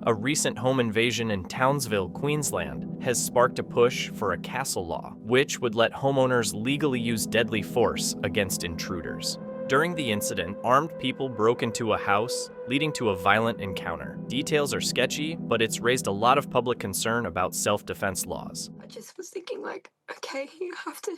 A recent home invasion in Townsville, Queensland, has sparked a push for a castle law, which would let homeowners legally use deadly force against intruders. During the incident, armed people broke into a house, leading to a violent encounter. Details are sketchy, but it's raised a lot of public concern about self-defense laws. I just was thinking, like, okay, you have to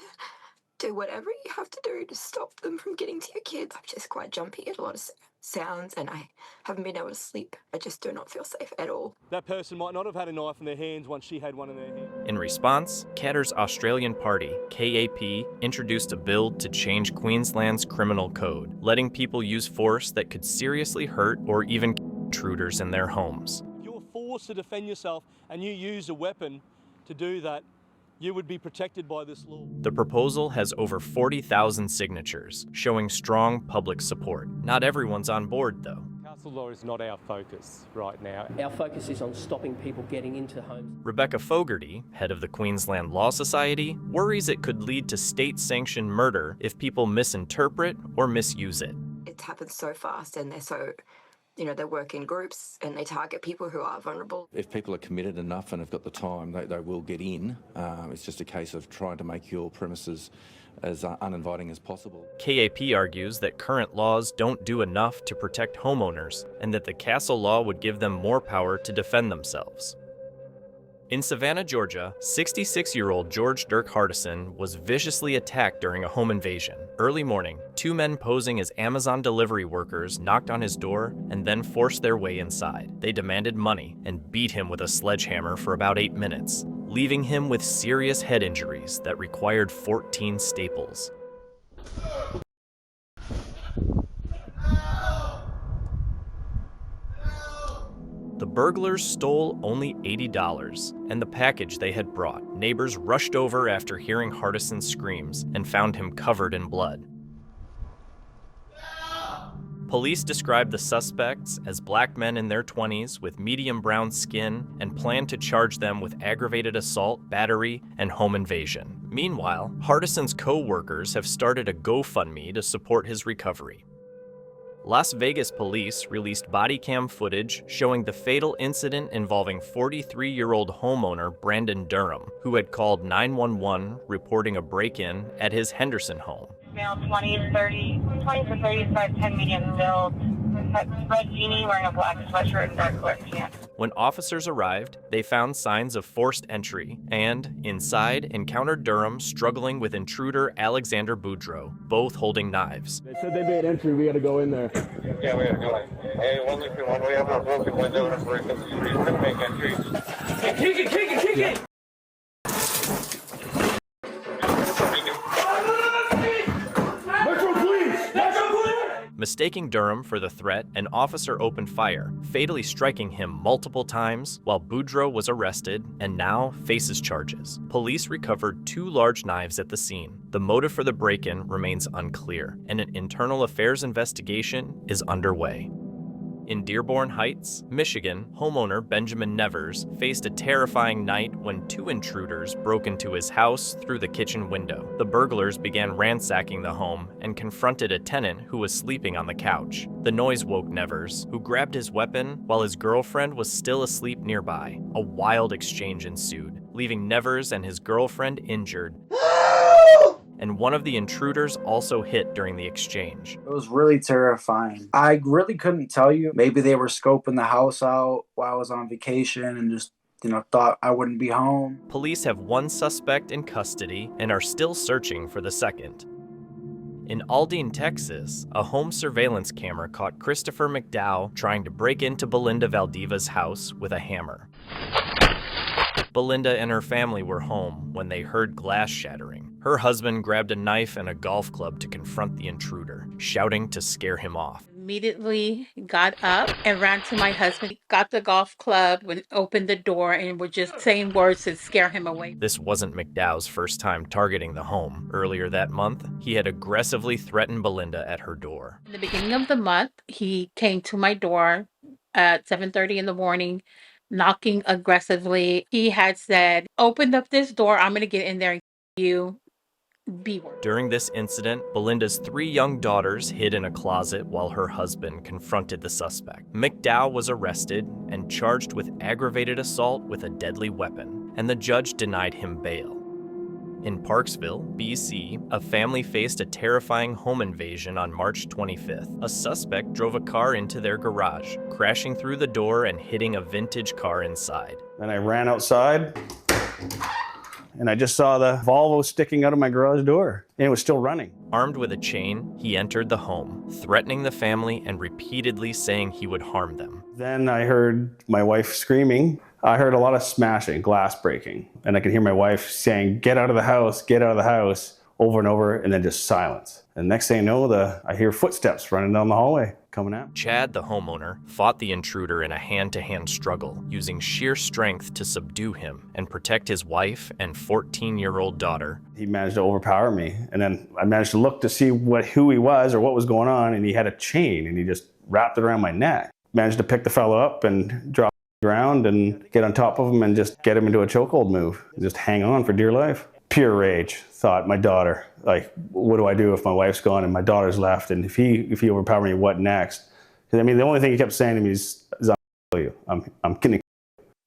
do whatever you have to do to stop them from getting to your kids. I'm just quite jumpy at a lot of sounds, and I haven't been able to sleep. I just do not feel safe at all. That person might not have had a knife in their hands once she had one in their hand. In response, Katter's Australian party, KAP, introduced a bill to change Queensland's criminal code, letting people use force that could seriously hurt or even kill intruders in their homes. If you're forced to defend yourself and you use a weapon to do that, you would be protected by this law. The proposal has over 40,000 signatures, showing strong public support. Not everyone's on board, though. Castle law is not our focus right now. Our focus is on stopping people getting into homes. Rebecca Fogarty, head of the Queensland Law Society, worries it could lead to state-sanctioned murder if people misinterpret or misuse it. It happens so fast, and they're so, they work in groups and they target people who are vulnerable. If people are committed enough and have got the time, they will get in. It's just a case of trying to make your premises as uninviting as possible. KAP argues that current laws don't do enough to protect homeowners and that the castle law would give them more power to defend themselves. In Savannah, Georgia, 66-year-old George Dirk Hardison was viciously attacked during a home invasion. Early morning, two men posing as Amazon delivery workers knocked on his door and then forced their way inside. They demanded money and beat him with a sledgehammer for about 8 minutes, leaving him with serious head injuries that required 14 staples. The burglars stole only $80 and the package they had brought. Neighbors rushed over after hearing Hardison's screams and found him covered in blood. Police described the suspects as black men in their 20s with medium brown skin and planned to charge them with aggravated assault, battery, and home invasion. Meanwhile, Hardison's co-workers have started a GoFundMe to support his recovery. Las Vegas police released body cam footage showing the fatal incident involving 43-year-old homeowner Brandon Durham, who had called 911 reporting a break-in at his Henderson home. Male 20s to 35, 10 medium build, red jeanie wearing a black sweatshirt and dark black pants. When officers arrived, they found signs of forced entry and, inside, encountered Durham struggling with intruder Alexander Boudreau, both holding knives. They said they made entry, we gotta go in there. Yeah, we gotta go in. Hey, only if you want, we have a broken window and a break up the street, we can make entry. Kick it! Mistaking Durham for the threat, an officer opened fire, fatally striking him multiple times while Boudreau was arrested and now faces charges. Police recovered 2 large knives at the scene. The motive for the break-in remains unclear, and an internal affairs investigation is underway. In Dearborn Heights, Michigan, homeowner Benjamin Nevers faced a terrifying night when 2 intruders broke into his house through the kitchen window. The burglars began ransacking the home and confronted a tenant who was sleeping on the couch. The noise woke Nevers, who grabbed his weapon while his girlfriend was still asleep nearby. A wild exchange ensued, leaving Nevers and his girlfriend injured. And one of the intruders also hit during the exchange. It was really terrifying. I really couldn't tell you. Maybe they were scoping the house out while I was on vacation and just, thought I wouldn't be home. Police have 1 suspect in custody and are still searching for the second. In Aldine, Texas, a home surveillance camera caught Christopher McDowell trying to break into Belinda Valdiva's house with a hammer. Belinda and her family were home when they heard glass shattering. Her husband grabbed a knife and a golf club to confront the intruder, shouting to scare him off. Immediately got up and ran to my husband, got the golf club, and opened the door and were just saying words to scare him away. This wasn't McDowell's first time targeting the home. Earlier that month, he had aggressively threatened Belinda at her door. In the beginning of the month, he came to my door at 7:30 in the morning, knocking aggressively. He had said, "Open up this door, I'm going to get in there and kill you." B word. During this incident, Belinda's 3 young daughters hid in a closet while her husband confronted the suspect. McDowell was arrested and charged with aggravated assault with a deadly weapon, and the judge denied him bail. In Parksville, BC, a family faced a terrifying home invasion on March 25th. A suspect drove a car into their garage, crashing through the door and hitting a vintage car inside. Then I ran outside, and I just saw the Volvo sticking out of my garage door, and it was still running. Armed with a chain, he entered the home, threatening the family and repeatedly saying he would harm them. Then I heard my wife screaming. I heard a lot of smashing, glass breaking, and I could hear my wife saying, "Get out of the house, get out of the house," over and over, and then just silence. And next thing I know, I hear footsteps running down the hallway coming at me. Chad, the homeowner, fought the intruder in a hand-to-hand struggle, using sheer strength to subdue him and protect his wife and 14-year-old daughter. He managed to overpower me, and then I managed to look to see who he was or what was going on, and he had a chain, and he just wrapped it around my neck. Managed to pick the fellow up and drop ground and get on top of him and just get him into a chokehold move. Just hang on for dear life. Pure rage. Thought, my daughter, like, what do I do if my wife's gone and my daughter's left? And if he overpower me, what next? Because I mean, the only thing he kept saying to me is "I'm gonna kill you. I'm gonna kill you,"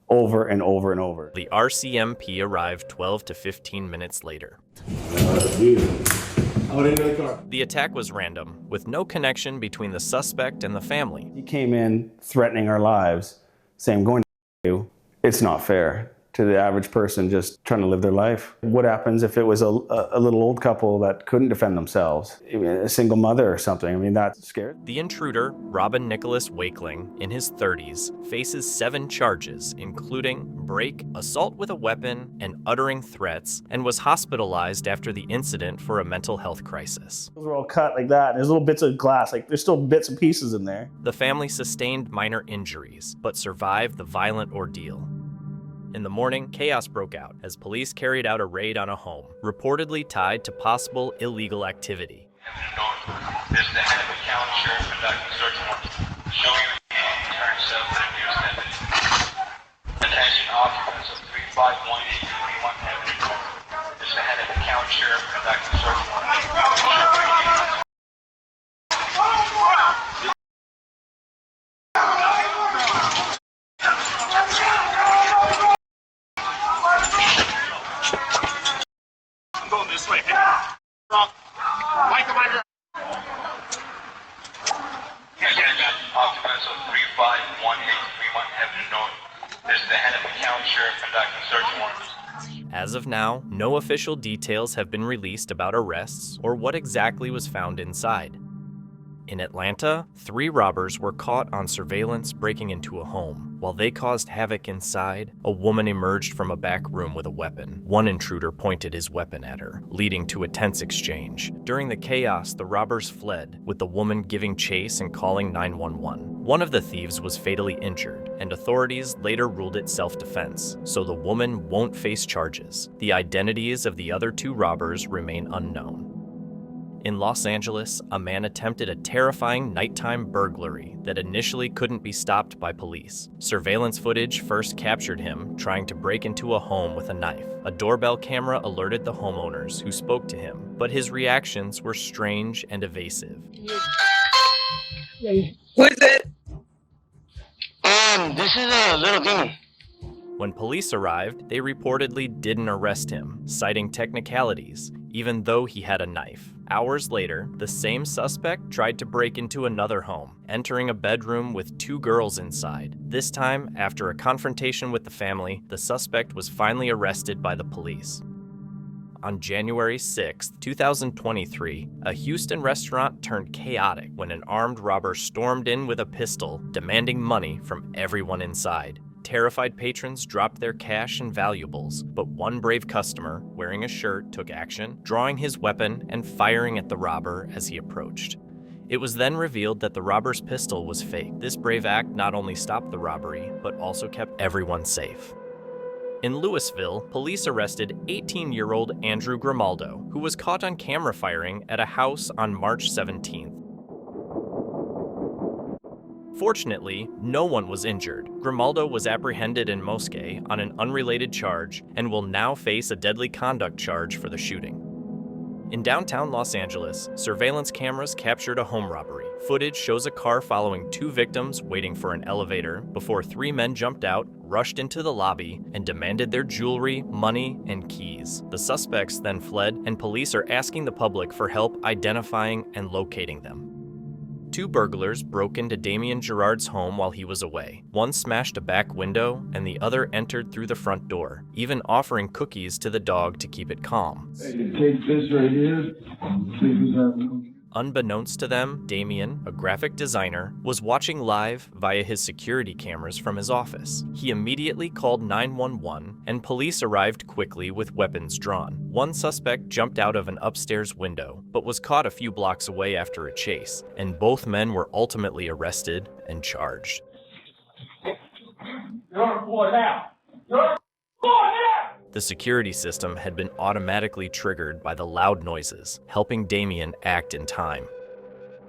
over and over and over. The RCMP arrived 12 to 15 minutes later. The attack was random, with no connection between the suspect and the family. He came in threatening our lives, saying, "I'm going to you." It's not fair to the average person just trying to live their life. What happens if it was a little old couple that couldn't defend themselves? A single mother or something. I mean, that's scary. The intruder, Robin Nicholas Wakeling, in his 30s, faces 7 charges, including break, assault with a weapon, and uttering threats, and was hospitalized after the incident for a mental health crisis. Those were all cut like that. There's little bits of glass, like there's still bits and pieces in there. The family sustained minor injuries, but survived the violent ordeal. In the morning, chaos broke out as police carried out a raid on a home, reportedly tied to possible illegal activity. This is the head of the county sheriff conducting search warrants, showing current self-abuse evidence. Attention occupants of 351831 Avenue. This is the head of the county sheriff conducting search warrants. I'm going this way. Michael. Occupants of 351831 Avenue North. This is the head of the county sheriff conducting search warrants. As of now, no official details have been released about arrests or what exactly was found inside. In Atlanta, 3 robbers were caught on surveillance breaking into a home. While they caused havoc inside, a woman emerged from a back room with a weapon. One intruder pointed his weapon at her, leading to a tense exchange. During the chaos, the robbers fled, with the woman giving chase and calling 911. One of the thieves was fatally injured, and authorities later ruled it self-defense, so the woman won't face charges. The identities of the other 2 robbers remain unknown. In Los Angeles, a man attempted a terrifying nighttime burglary that initially couldn't be stopped by police. Surveillance footage first captured him trying to break into a home with a knife. A doorbell camera alerted the homeowners who spoke to him, but his reactions were strange and evasive. Who is it? This is a little demon. When police arrived, they reportedly didn't arrest him, citing technicalities, even though he had a knife. Hours later, the same suspect tried to break into another home, entering a bedroom with 2 girls inside. This time, after a confrontation with the family, the suspect was finally arrested by the police. On January 6, 2023, a Houston restaurant turned chaotic when an armed robber stormed in with a pistol, demanding money from everyone inside. Terrified patrons dropped their cash and valuables, but one brave customer, wearing a shirt, took action, drawing his weapon and firing at the robber as he approached. It was then revealed that the robber's pistol was fake. This brave act not only stopped the robbery, but also kept everyone safe. In Louisville, police arrested 18-year-old Andrew Grimaldo, who was caught on camera firing at a house on March 17th. Fortunately, no one was injured. Grimaldo was apprehended in Mosque on an unrelated charge and will now face a deadly conduct charge for the shooting. In downtown Los Angeles, surveillance cameras captured a home robbery. Footage shows a car following 2 victims waiting for an elevator before 3 men jumped out, rushed into the lobby, and demanded their jewelry, money, and keys. The suspects then fled, and police are asking the public for help identifying and locating them. 2 burglars broke into Damien Gerard's home while he was away. One smashed a back window, and the other entered through the front door, even offering cookies to the dog to keep it calm. Hey, take this right here. See who's having. Unbeknownst to them, Damien, a graphic designer, was watching live via his security cameras from his office. He immediately called 911, and police arrived quickly with weapons drawn. One suspect jumped out of an upstairs window, but was caught a few blocks away after a chase, and both men were ultimately arrested and charged. The security system had been automatically triggered by the loud noises, helping Damien act in time.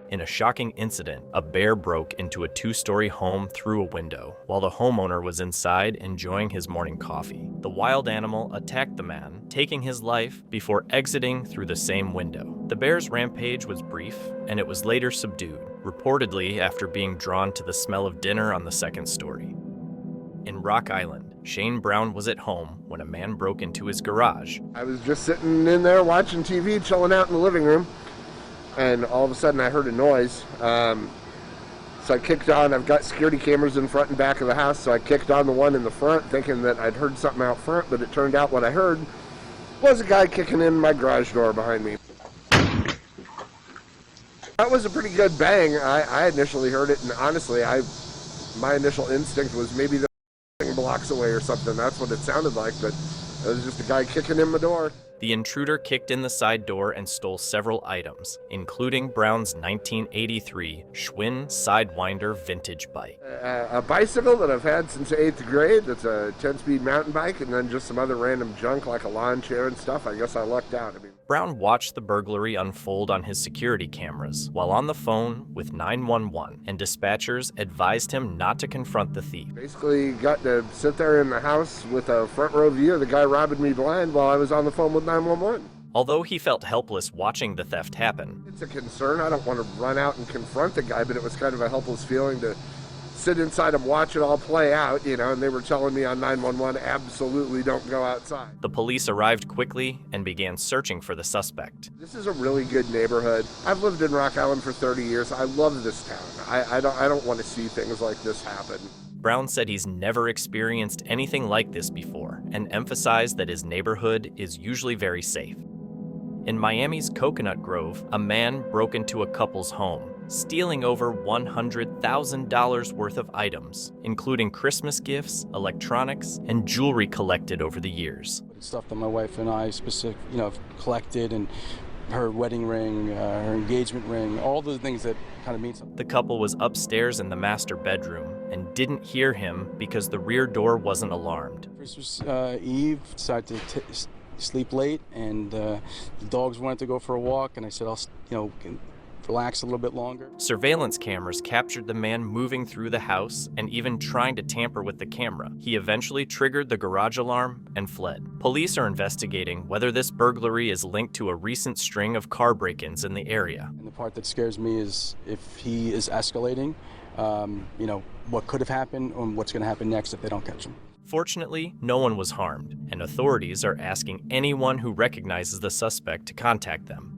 In a shocking incident, a bear broke into a 2-story home through a window, while the homeowner was inside enjoying his morning coffee. The wild animal attacked the man, taking his life before exiting through the same window. The bear's rampage was brief, and it was later subdued, reportedly after being drawn to the smell of dinner on the 2nd story. In Rock Island, Shane Brown was at home when a man broke into his garage. I was just sitting in there watching TV, chilling out in the living room, and all of a sudden I heard a noise. So I kicked on. I've got security cameras in front and back of the house, so I kicked on the one in the front thinking that I'd heard something out front, but it turned out what I heard was a guy kicking in my garage door behind me. That was a pretty good bang. I initially heard it, and honestly, my initial instinct was maybe the blocks away or something. That's what it sounded like, but it was just a guy kicking in my door. The intruder kicked in the side door and stole several items, including Brown's 1983 Schwinn Sidewinder vintage bike. A bicycle that I've had since 8th grade. That's a 10-speed mountain bike, and then just some other random junk like a lawn chair and stuff. I guess I lucked out. Brown watched the burglary unfold on his security cameras while on the phone with 911, and dispatchers advised him not to confront the thief. Basically got to sit there in the house with a front row view of the guy robbing me blind while I was on the phone with 911. Although he felt helpless watching the theft happen, it's a concern. I don't want to run out and confront the guy, but it was kind of a helpless feeling to sit inside and watch it all play out, and they were telling me on 911, absolutely don't go outside. The police arrived quickly and began searching for the suspect. This is a really good neighborhood. I've lived in Rock Island for 30 years. I love this town. I don't want to see things like this happen. Brown said he's never experienced anything like this before and emphasized that his neighborhood is usually very safe. In Miami's Coconut Grove, a man broke into a couple's home, stealing over $100,000 worth of items, including Christmas gifts, electronics, and jewelry collected over the years. Stuff that my wife and I collected, and her wedding ring, her engagement ring, all the things that kind of mean something. The couple was upstairs in the master bedroom and didn't hear him because the rear door wasn't alarmed. Christmas Eve, decided to sleep late, and the dogs wanted to go for a walk, and I said, I'll relax a little bit longer. Surveillance cameras captured the man moving through the house and even trying to tamper with the camera. He eventually triggered the garage alarm and fled. Police are investigating whether this burglary is linked to a recent string of car break-ins in the area. And the part that scares me is if he is escalating, what could have happened and what's going to happen next if they don't catch him. Fortunately, no one was harmed, and authorities are asking anyone who recognizes the suspect to contact them.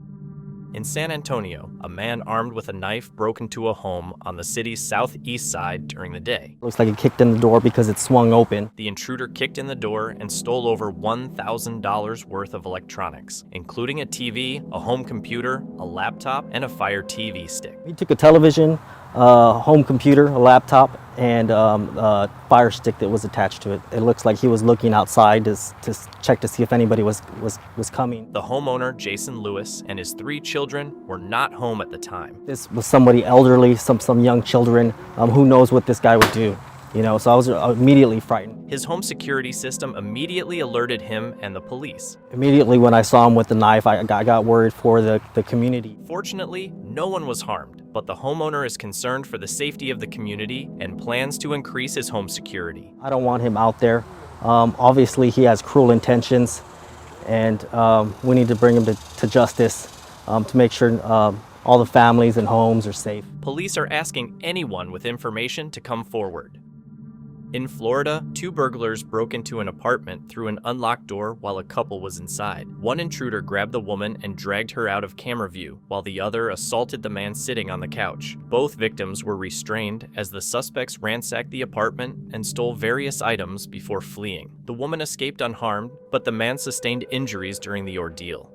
In San Antonio, a man armed with a knife broke into a home on the city's southeast side during the day. Looks like he kicked in the door because it swung open. The intruder kicked in the door and stole over $1,000 worth of electronics, including a TV, a home computer, a laptop, and a Fire TV stick. He took a television, a home computer, a laptop, and a Fire stick that was attached to it. It looks like he was looking outside to check to see if anybody was coming. The homeowner, Jason Lewis, and his 3 children were not home at the time. This was somebody elderly, some young children. Who knows what this guy would do? So I was immediately frightened. His home security system immediately alerted him and the police. Immediately when I saw him with the knife, I got worried for the community. Fortunately, no one was harmed, but the homeowner is concerned for the safety of the community and plans to increase his home security. I don't want him out there. Obviously, he has cruel intentions, and we need to bring him to justice to make sure all the families and homes are safe. Police are asking anyone with information to come forward. In Florida, 2 burglars broke into an apartment through an unlocked door while a couple was inside. One intruder grabbed the woman and dragged her out of camera view, while the other assaulted the man sitting on the couch. Both victims were restrained as the suspects ransacked the apartment and stole various items before fleeing. The woman escaped unharmed, but the man sustained injuries during the ordeal.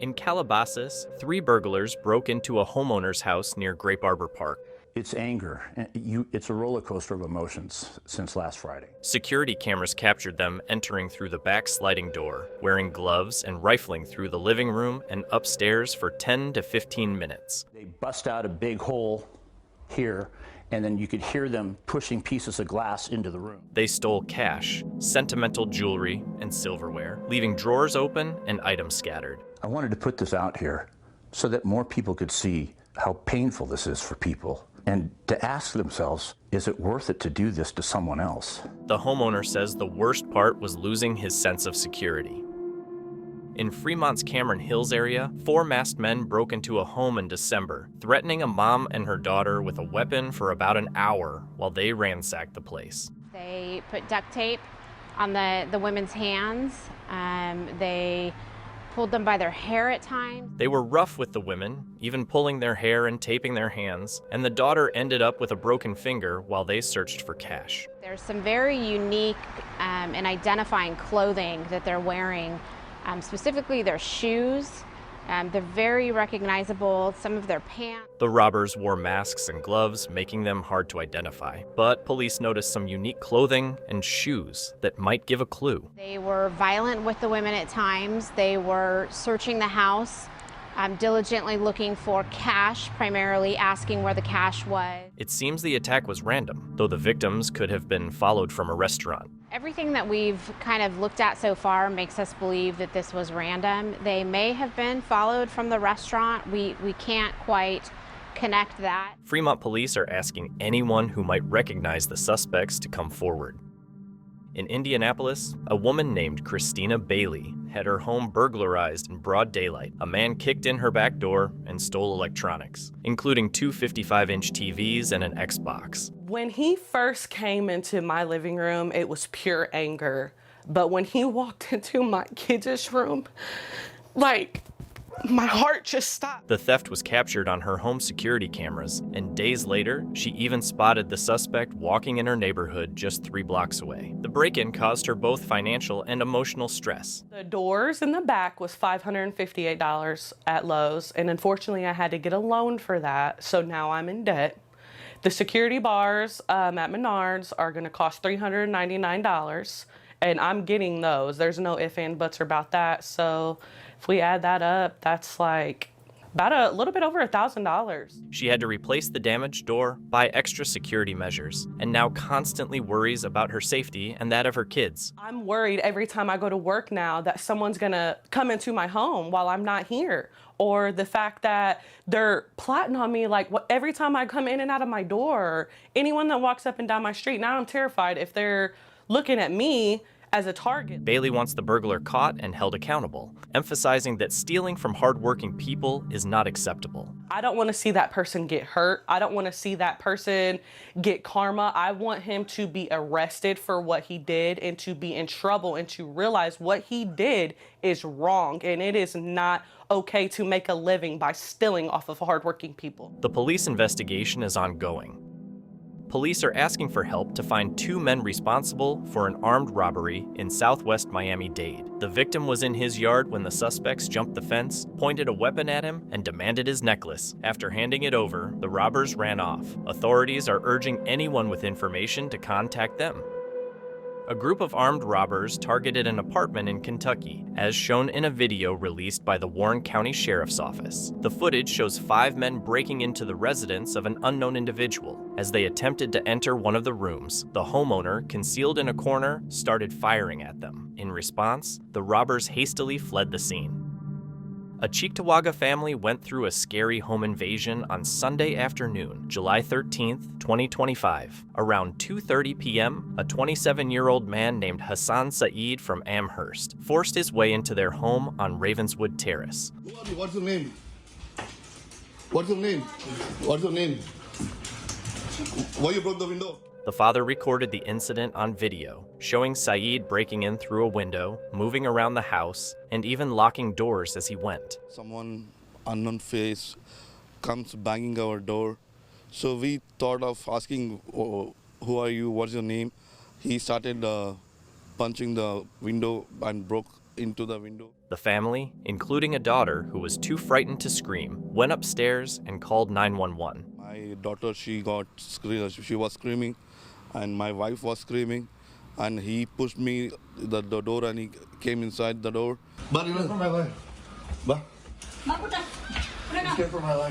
In Calabasas, 3 burglars broke into a homeowner's house near Grape Arbor Park. It's anger. It's a roller coaster of emotions since last Friday. Security cameras captured them entering through the back sliding door, wearing gloves and rifling through the living room and upstairs for 10 to 15 minutes. They bust out a big hole here, and then you could hear them pushing pieces of glass into the room. They stole cash, sentimental jewelry, and silverware, leaving drawers open and items scattered. I wanted to put this out here so that more people could see how painful this is for people, and to ask themselves, is it worth it to do this to someone else? The homeowner says the worst part was losing his sense of security. In Fremont's Cameron Hills area, 4 masked men broke into a home in December, threatening a mom and her daughter with a weapon for about an hour while they ransacked the place. They put duct tape on the women's hands. They pulled them by their hair at times. They were rough with the women, even pulling their hair and taping their hands, and the daughter ended up with a broken finger while they searched for cash. There's some very unique and identifying clothing that they're wearing, specifically their shoes. They're very recognizable, some of their pants. The robbers wore masks and gloves, making them hard to identify. But police noticed some unique clothing and shoes that might give a clue. They were violent with the women at times. They were searching the house, diligently looking for cash, primarily asking where the cash was. It seems the attack was random, though the victims could have been followed from a restaurant. Everything that we've kind of looked at so far makes us believe that this was random. They may have been followed from the restaurant. We can't quite connect that. Fremont police are asking anyone who might recognize the suspects to come forward. In Indianapolis, a woman named Christina Bailey had her home burglarized in broad daylight. A man kicked in her back door and stole electronics, including 2 55-inch TVs and an Xbox. When he first came into my living room, it was pure anger. But when he walked into my kids' room, my heart just stopped. The theft was captured on her home security cameras, and days later, she even spotted the suspect walking in her neighborhood just 3 blocks away. The break-in caused her both financial and emotional stress. The doors in the back was $558 at Lowe's, and unfortunately I had to get a loan for that, so now I'm in debt. The security bars at Menards are gonna cost $399, and I'm getting those. There's no ifs, ands, buts about that, so if we add that up, that's like about a little bit over $1,000. She had to replace the damaged door, buy extra security measures, and now constantly worries about her safety and that of her kids. I'm worried every time I go to work now that someone's gonna come into my home while I'm not here. Or the fact that they're plotting on me every time I come in and out of my door, anyone that walks up and down my street. Now I'm terrified if they're looking at me as a target. Bailey wants the burglar caught and held accountable, emphasizing that stealing from hardworking people is not acceptable. I don't want to see that person get hurt. I don't want to see that person get karma. I want him to be arrested for what he did and to be in trouble and to realize what he did is wrong, and it is not okay to make a living by stealing off of hardworking people. The police investigation is ongoing. Police are asking for help to find 2 men responsible for an armed robbery in southwest Miami-Dade. The victim was in his yard when the suspects jumped the fence, pointed a weapon at him, and demanded his necklace. After handing it over, the robbers ran off. Authorities are urging anyone with information to contact them. A group of armed robbers targeted an apartment in Kentucky, as shown in a video released by the Warren County Sheriff's Office. The footage shows 5 men breaking into the residence of an unknown individual. As they attempted to enter one of the rooms, the homeowner, concealed in a corner, started firing at them. In response, the robbers hastily fled the scene. A Cheektowaga family went through a scary home invasion on Sunday afternoon, July 13th, 2025. Around 2:30 p.m., a 27-year-old man named Hassan Saeed from Amherst forced his way into their home on Ravenswood Terrace. What's your name? What's your name? What's your name? Why you broke the window? The father recorded the incident on video, showing Saeed breaking in through a window, moving around the house, and even locking doors as he went. Someone unknown face comes banging our door. So we thought of asking, oh, who are you? What's your name? He started punching the window and broke into the window. The family, including a daughter who was too frightened to scream, went upstairs and called 911. My daughter, she was screaming, and my wife was screaming, and he pushed me the door, and he came inside the door.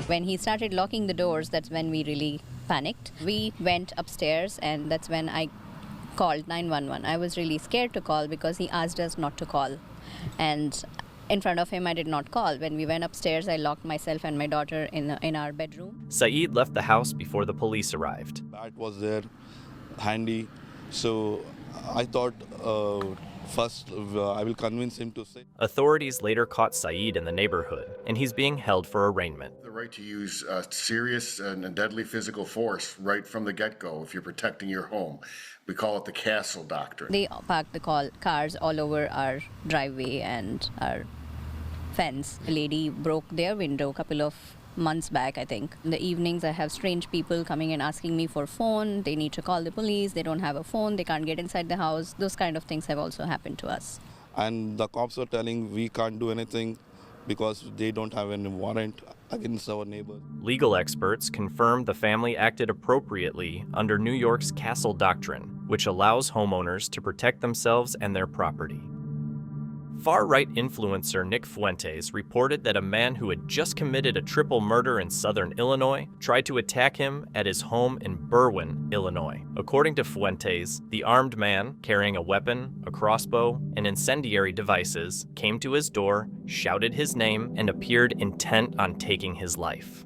When he started locking the doors, that's when we really panicked. We went upstairs, and that's when I called 911. I was really scared to call because he asked us not to call. And in front of him, I did not call. When we went upstairs, I locked myself and my daughter in our bedroom. Saeed left the house before the police arrived. Bat was there, handy. So I thought first I will convince him to say. Authorities later caught Saeed in the neighborhood, and he's being held for arraignment. The right to use serious and deadly physical force right from the get-go if you're protecting your home. We call it the castle doctrine. They parked the cars all over our driveway and our fence. A lady broke their window a couple of months back, I think. In the evenings, I have strange people coming and asking me for phone. They need to call the police. They don't have a phone. They can't get inside the house. Those kind of things have also happened to us. And the cops are telling we can't do anything because they don't have any warrant against our neighbors. Legal experts confirmed the family acted appropriately under New York's castle doctrine, which allows homeowners to protect themselves and their property. Far-right influencer Nick Fuentes reported that a man who had just committed a triple murder in southern Illinois tried to attack him at his home in Berwyn, Illinois. According to Fuentes, the armed man, carrying a weapon, a crossbow, and incendiary devices, came to his door, shouted his name, and appeared intent on taking his life.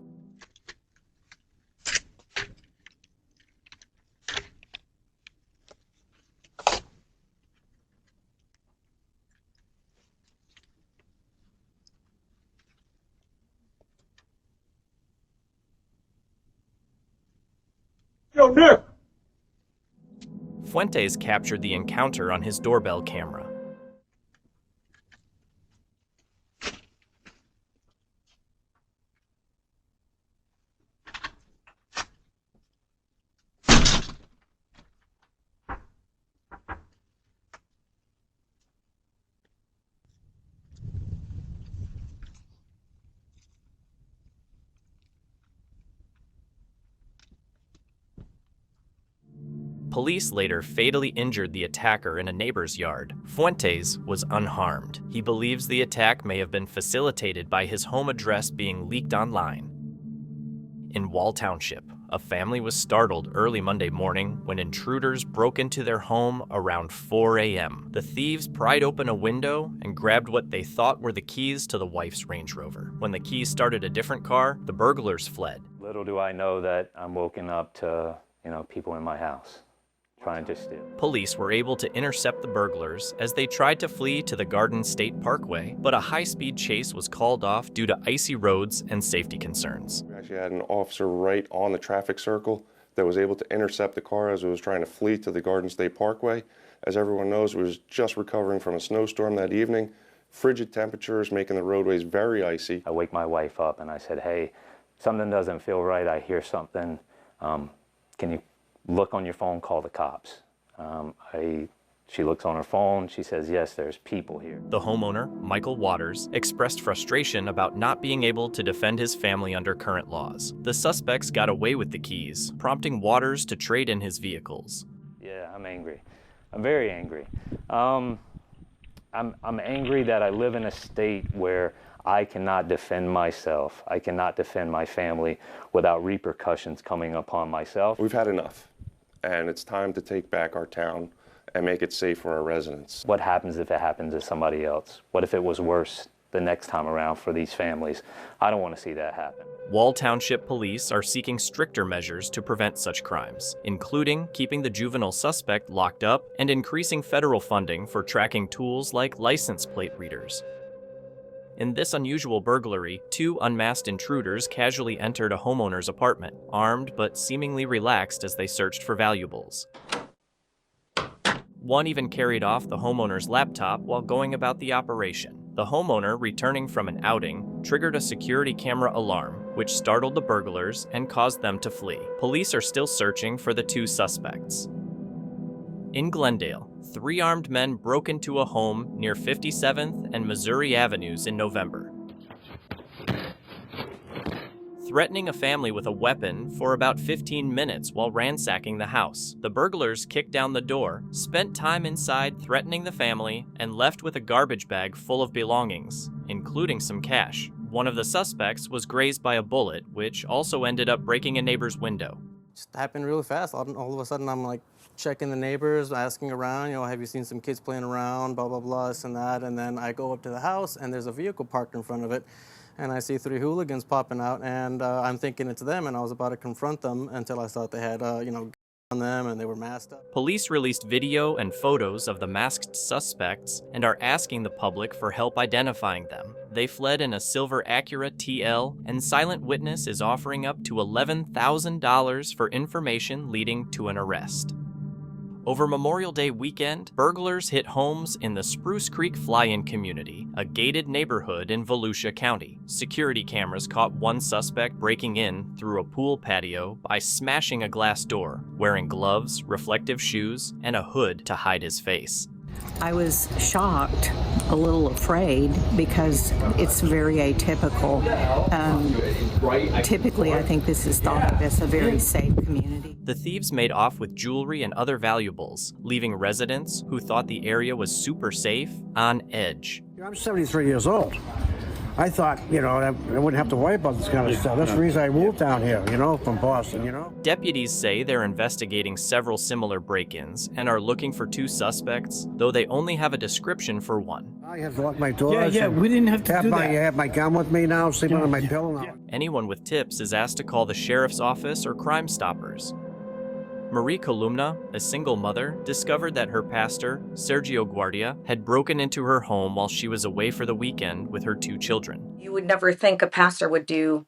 Yo, Nick! Fuentes captured the encounter on his doorbell camera. Police later fatally injured the attacker in a neighbor's yard. Fuentes was unharmed. He believes the attack may have been facilitated by his home address being leaked online. In Wall Township, a family was startled early Monday morning when intruders broke into their home around 4 a.m. The thieves pried open a window and grabbed what they thought were the keys to the wife's Range Rover. When the keys started a different car, the burglars fled. Little do I know that I'm woken up to, people in my house trying to steal. Police were able to intercept the burglars as they tried to flee to the Garden State Parkway, but a high-speed chase was called off due to icy roads and safety concerns. We actually had an officer right on the traffic circle that was able to intercept the car as it was trying to flee to the Garden State Parkway. As everyone knows, we was just recovering from a snowstorm that evening. Frigid temperatures making the roadways very icy. I wake my wife up and I said, hey, something doesn't feel right. I hear something. Can you look on your phone, call the cops? She looks on her phone, she says, yes, there's people here. The homeowner, Michael Waters, expressed frustration about not being able to defend his family under current laws. The suspects got away with the keys, prompting Waters to trade in his vehicles. Yeah, I'm angry. I'm very angry. I'm angry that I live in a state where I cannot defend myself. I cannot defend my family without repercussions coming upon myself. We've had enough, and it's time to take back our town and make it safe for our residents. What happens if it happens to somebody else? What if it was worse the next time around for these families. I don't want to see that happen. Wall Township police are seeking stricter measures to prevent such crimes, including keeping the juvenile suspect locked up and increasing federal funding for tracking tools like license plate readers. In this unusual burglary, 2 unmasked intruders casually entered a homeowner's apartment, armed but seemingly relaxed as they searched for valuables. One even carried off the homeowner's laptop while going about the operation. The homeowner, returning from an outing, triggered a security camera alarm, which startled the burglars and caused them to flee. Police are still searching for the 2 suspects. In Glendale, 3 armed men broke into a home near 57th and Missouri Avenues in November, threatening a family with a weapon for about 15 minutes while ransacking the house. The burglars kicked down the door, spent time inside threatening the family, and left with a garbage bag full of belongings, including some cash. One of the suspects was grazed by a bullet, which also ended up breaking a neighbor's window. Just happened really fast. All of a sudden, I'm like checking the neighbors, asking around, have you seen some kids playing around, blah, blah, blah, this and that. And then I go up to the house, and there's a vehicle parked in front of it. And I see 3 hooligans popping out, and I'm thinking it's them, and I was about to confront them until I thought they had, on them, and they were masked up. Police released video and photos of the masked suspects and are asking the public for help identifying them. They fled in a silver Acura TL, and Silent Witness is offering up to $11,000 for information leading to an arrest. Over Memorial Day weekend, burglars hit homes in the Spruce Creek Fly-In community, a gated neighborhood in Volusia County. Security cameras caught one suspect breaking in through a pool patio by smashing a glass door, wearing gloves, reflective shoes, and a hood to hide his face. I was shocked, a little afraid, because it's very atypical. Typically, I think this is thought of as a very safe community. The thieves made off with jewelry and other valuables, leaving residents who thought the area was super safe on edge. I'm 73 years old. I thought, I wouldn't have to worry about this kind of stuff. That's the reason I moved down here, from Boston, Deputies say they're investigating several similar break-ins and are looking for 2 suspects, though they only have a description for one. I have to lock my doors. Yeah, we didn't have to do that. I have my gun with me now, sleeping on my pillow now. Anyone with tips is asked to call the sheriff's office or Crime Stoppers. Marie Columna, a single mother, discovered that her pastor, Sergio Guardia, had broken into her home while she was away for the weekend with her 2 children. You would never think a pastor would do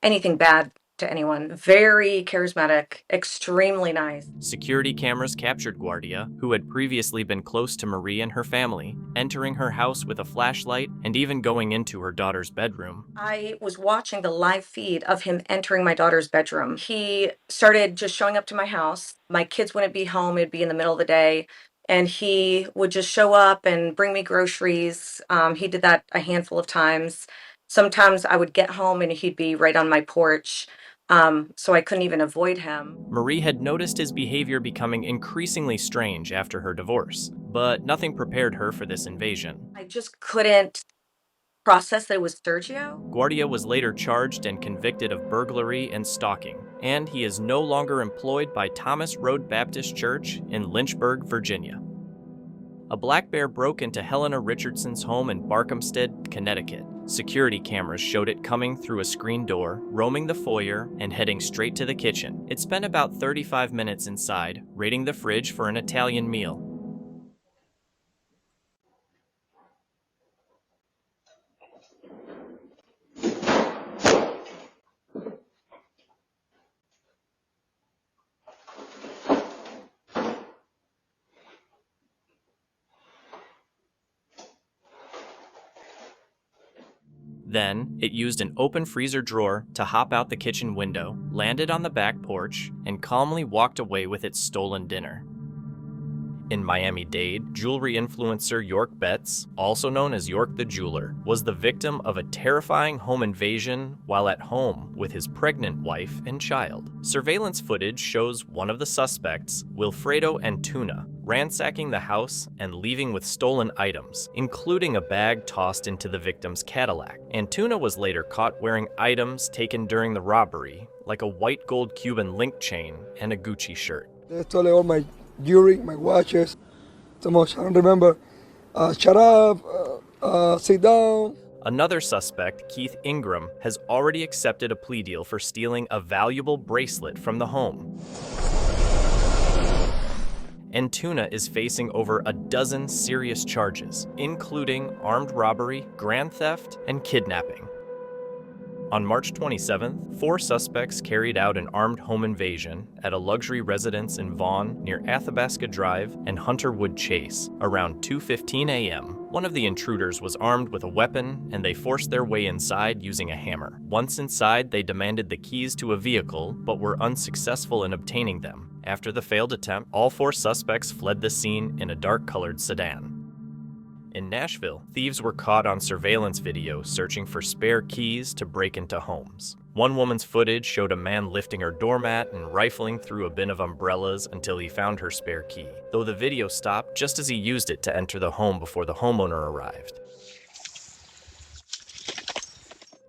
anything bad to anyone. Very charismatic, extremely nice. Security cameras captured Guardia, who had previously been close to Marie and her family, entering her house with a flashlight and even going into her daughter's bedroom. I was watching the live feed of him entering my daughter's bedroom. He started just showing up to my house. My kids wouldn't be home. It'd be in the middle of the day. And he would just show up and bring me groceries. He did that a handful of times. Sometimes I would get home and he'd be right on my porch. So I couldn't even avoid him. Marie had noticed his behavior becoming increasingly strange after her divorce, but nothing prepared her for this invasion. I just couldn't process that it was Sergio. Guardia was later charged and convicted of burglary and stalking, and he is no longer employed by Thomas Road Baptist Church in Lynchburg, Virginia. A black bear broke into Helena Richardson's home in Barkhamsted, Connecticut. Security cameras showed it coming through a screen door, roaming the foyer, and heading straight to the kitchen. It spent about 35 minutes inside, raiding the fridge for an Italian meal. Then, it used an open freezer drawer to hop out the kitchen window, landed on the back porch, and calmly walked away with its stolen dinner. In Miami-Dade, jewelry influencer York Betts, also known as York the Jeweler, was the victim of a terrifying home invasion while at home with his pregnant wife and child. Surveillance footage shows one of the suspects, Wilfredo Antuna, ransacking the house and leaving with stolen items, including a bag tossed into the victim's Cadillac. Antuna was later caught wearing items taken during the robbery, like a white gold Cuban link chain and a Gucci shirt. They stole all my jewelry, my watches, so much. I don't remember. Shut up, sit down. Another suspect, Keith Ingram, has already accepted a plea deal for stealing a valuable bracelet from the home. And Tuna is facing over a dozen serious charges, including armed robbery, grand theft, and kidnapping. On March 27th, 4 suspects carried out an armed home invasion at a luxury residence in Vaughan near Athabasca Drive and Hunterwood Chase around 2:15 a.m. One of the intruders was armed with a weapon, and they forced their way inside using a hammer. Once inside, they demanded the keys to a vehicle, but were unsuccessful in obtaining them. After the failed attempt, all 4 suspects fled the scene in a dark-colored sedan. In Nashville, thieves were caught on surveillance video searching for spare keys to break into homes. One woman's footage showed a man lifting her doormat and rifling through a bin of umbrellas until he found her spare key, though the video stopped just as he used it to enter the home before the homeowner arrived.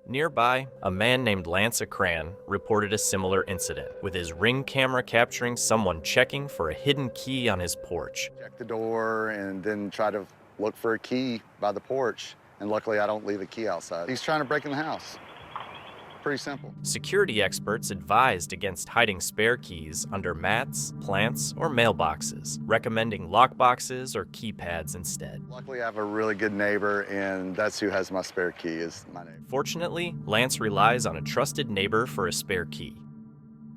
Nearby, a man named Lance Akran reported a similar incident, with his Ring camera capturing someone checking for a hidden key on his porch. Check the door and then try to look for a key by the porch, and luckily I don't leave a key outside. He's trying to break in the house. Pretty simple. Security experts advised against hiding spare keys under mats, plants, or mailboxes, recommending lockboxes or keypads instead. Luckily I have a really good neighbor, and that's who has my spare key, is my neighbor. Fortunately, Lance relies on a trusted neighbor for a spare key.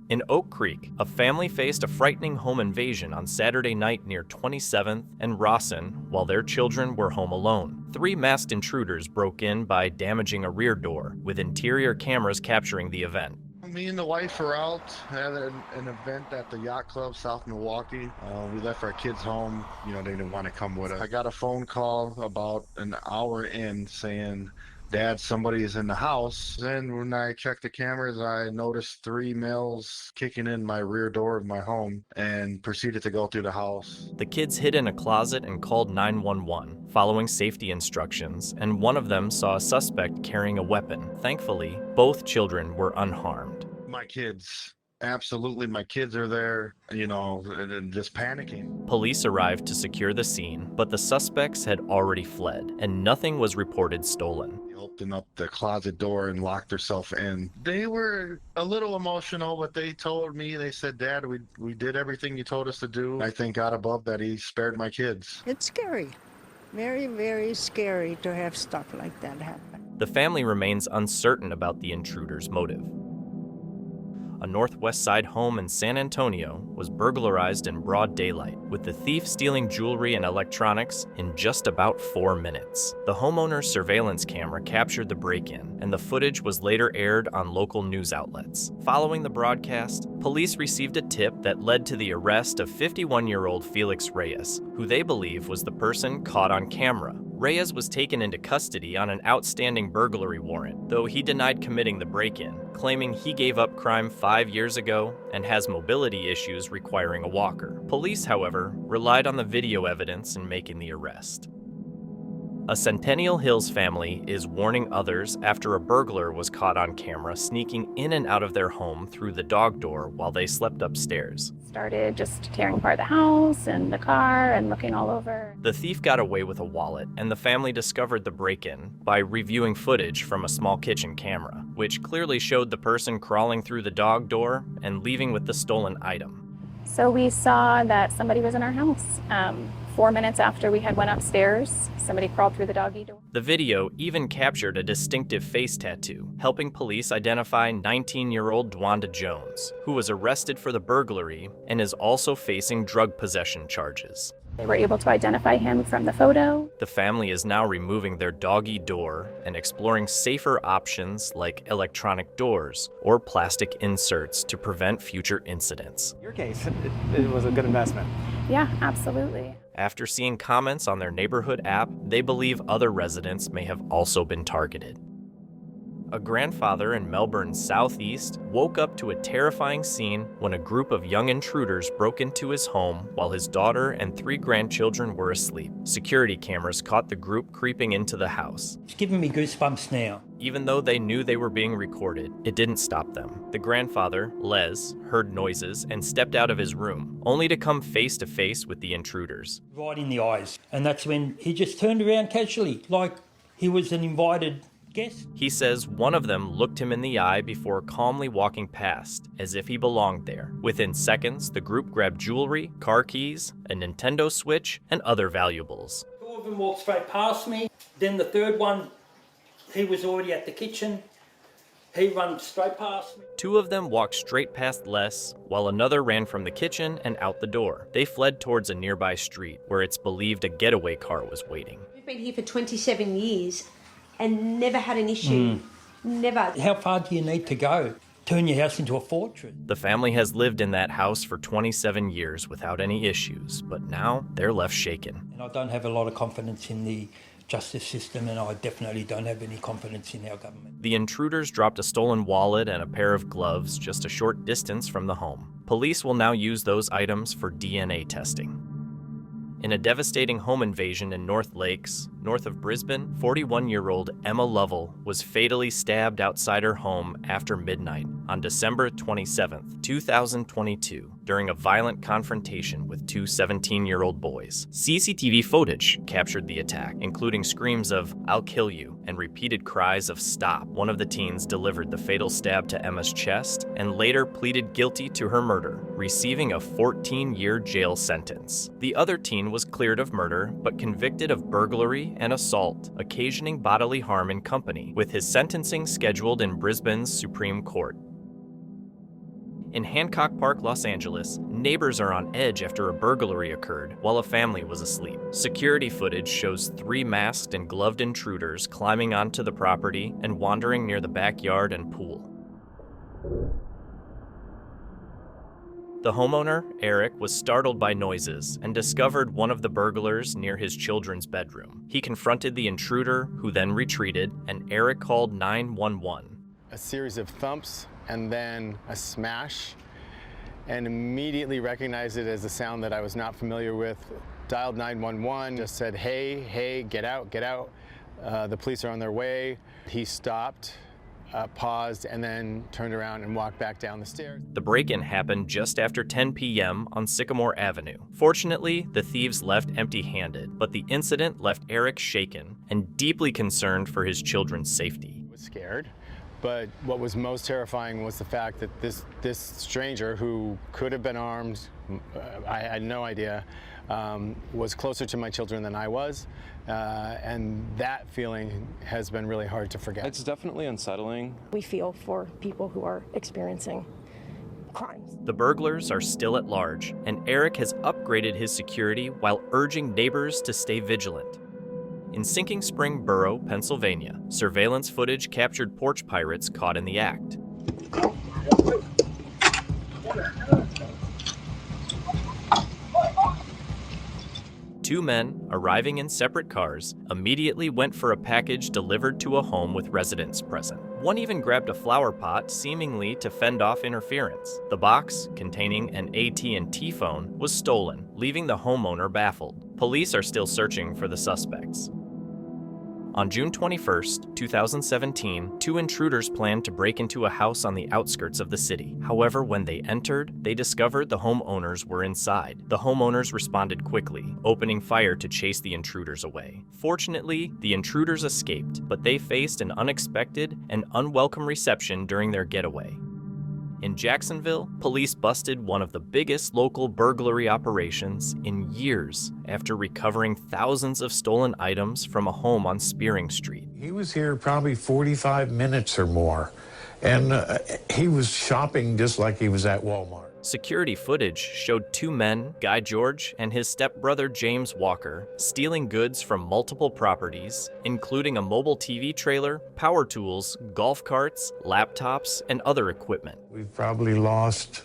In Oak Creek, a family faced a frightening home invasion on Saturday night near 27th and Rawson while their children were home alone. 3 masked intruders broke in by damaging a rear door, with interior cameras capturing the event. Me and the wife were out at an event at the yacht club South Milwaukee. We left our kids home. They didn't want to come with us. I got a phone call about an hour in saying, "Dad, somebody is in the house." Then when I checked the cameras, I noticed 3 males kicking in my rear door of my home and proceeded to go through the house. The kids hid in a closet and called 911, following safety instructions, and one of them saw a suspect carrying a weapon. Thankfully, both children were unharmed. My kids. Absolutely, my kids are there, and just panicking. Police arrived to secure the scene, but the suspects had already fled, and nothing was reported stolen. They opened up the closet door and locked themselves in. They were a little emotional, but they told me, they said, "Dad, we did everything you told us to do." I thank God above that he spared my kids. It's scary. Very, very scary to have stuff like that happen. The family remains uncertain about the intruder's motive. A Northwest Side home in San Antonio was burglarized in broad daylight, with the thief stealing jewelry and electronics in just about 4 minutes. The homeowner's surveillance camera captured the break-in, and the footage was later aired on local news outlets. Following the broadcast, police received a tip that led to the arrest of 51-year-old Felix Reyes, who they believe was the person caught on camera. Reyes was taken into custody on an outstanding burglary warrant, though he denied committing the break-in, claiming he gave up crime 5 years ago and has mobility issues requiring a walker. Police, however, relied on the video evidence in making the arrest. A Centennial Hills family is warning others after a burglar was caught on camera sneaking in and out of their home through the dog door while they slept upstairs. Started just tearing apart the house and the car and looking all over. The thief got away with a wallet, and the family discovered the break-in by reviewing footage from a small kitchen camera, which clearly showed the person crawling through the dog door and leaving with the stolen item. So we saw that somebody was in our house. 4 minutes after we had went upstairs, somebody crawled through the doggy door. The video even captured a distinctive face tattoo, helping police identify 19-year-old Dwanda Jones, who was arrested for the burglary and is also facing drug possession charges. They were able to identify him from the photo. The family is now removing their doggy door and exploring safer options like electronic doors or plastic inserts to prevent future incidents. In your case, it was a good investment. Yeah, absolutely. After seeing comments on their neighborhood app, they believe other residents may have also been targeted. A grandfather in Melbourne's southeast woke up to a terrifying scene when a group of young intruders broke into his home while his daughter and 3 grandchildren were asleep. Security cameras caught the group creeping into the house. It's giving me goosebumps now. Even though they knew they were being recorded, it didn't stop them. The grandfather, Les, heard noises and stepped out of his room, only to come face to face with the intruders. Right in the eyes. And that's when he just turned around casually, like he was an invited guest. He says one of them looked him in the eye before calmly walking past, as if he belonged there. Within seconds, the group grabbed jewelry, car keys, a Nintendo Switch, and other valuables. Two of them walked straight past me. Then the third one, he was already at the kitchen. He ran straight past me. Two of them walked straight past Les, while another ran from the kitchen and out the door. They fled towards a nearby street, where it's believed a getaway car was waiting. We've been here for 27 years and never had an issue. Never. How far do you need to go? Turn your house into a fortress. The family has lived in that house for 27 years without any issues, but now they're left shaken. And I don't have a lot of confidence in the justice system, and I definitely don't have any confidence in our government. The intruders dropped a stolen wallet and a pair of gloves just a short distance from the home. Police will now use those items for DNA testing. In a devastating home invasion in North Lakes, north of Brisbane, 41-year-old Emma Lovell was fatally stabbed outside her home after midnight on December 27, 2022, during a violent confrontation with two 17-year-old boys. CCTV footage captured the attack, including screams of, "I'll kill you," and repeated cries of "stop." One of the teens delivered the fatal stab to Emma's chest and later pleaded guilty to her murder, receiving a 14-year jail sentence. The other teen was cleared of murder, but convicted of burglary and assault, occasioning bodily harm in company, with his sentencing scheduled in Brisbane's Supreme Court. In Hancock Park, Los Angeles, neighbors are on edge after a burglary occurred while a family was asleep. Security footage shows 3 masked and gloved intruders climbing onto the property and wandering near the backyard and pool. The homeowner, Eric, was startled by noises and discovered one of the burglars near his children's bedroom. He confronted the intruder, who then retreated, and Eric called 911. A series of thumps and then a smash, and immediately recognized it as a sound that I was not familiar with. Dialed 911, just said, hey, get out. The police are on their way. He stopped, paused, and then turned around and walked back down the stairs. The break-in happened just after 10 p.m. on Sycamore Avenue. Fortunately, the thieves left empty-handed, but the incident left Eric shaken and deeply concerned for his children's safety. I was scared, but what was most terrifying was the fact that this stranger, who could have been armed, I had no idea, was closer to my children than I was. And that feeling has been really hard to forget. It's definitely unsettling. We feel for people who are experiencing crimes. The burglars are still at large, and Eric has upgraded his security while urging neighbors to stay vigilant. In Sinking Spring Borough, Pennsylvania, surveillance footage captured porch pirates caught in the act. Two men, arriving in separate cars, immediately went for a package delivered to a home with residents present. One even grabbed a flower pot, seemingly to fend off interference. The box, containing an AT&T phone, was stolen, leaving the homeowner baffled. Police are still searching for the suspects. On June 21, 2017, 2 intruders planned to break into a house on the outskirts of the city. However, when they entered, they discovered the homeowners were inside. The homeowners responded quickly, opening fire to chase the intruders away. Fortunately, the intruders escaped, but they faced an unexpected and unwelcome reception during their getaway. In Jacksonville, police busted one of the biggest local burglary operations in years after recovering thousands of stolen items from a home on Spearing Street. He was here probably 45 minutes or more, and he was shopping just like he was at Walmart. Security footage showed 2 men, Guy George and his stepbrother James Walker, stealing goods from multiple properties, including a mobile TV trailer, power tools, golf carts, laptops, and other equipment. We've probably lost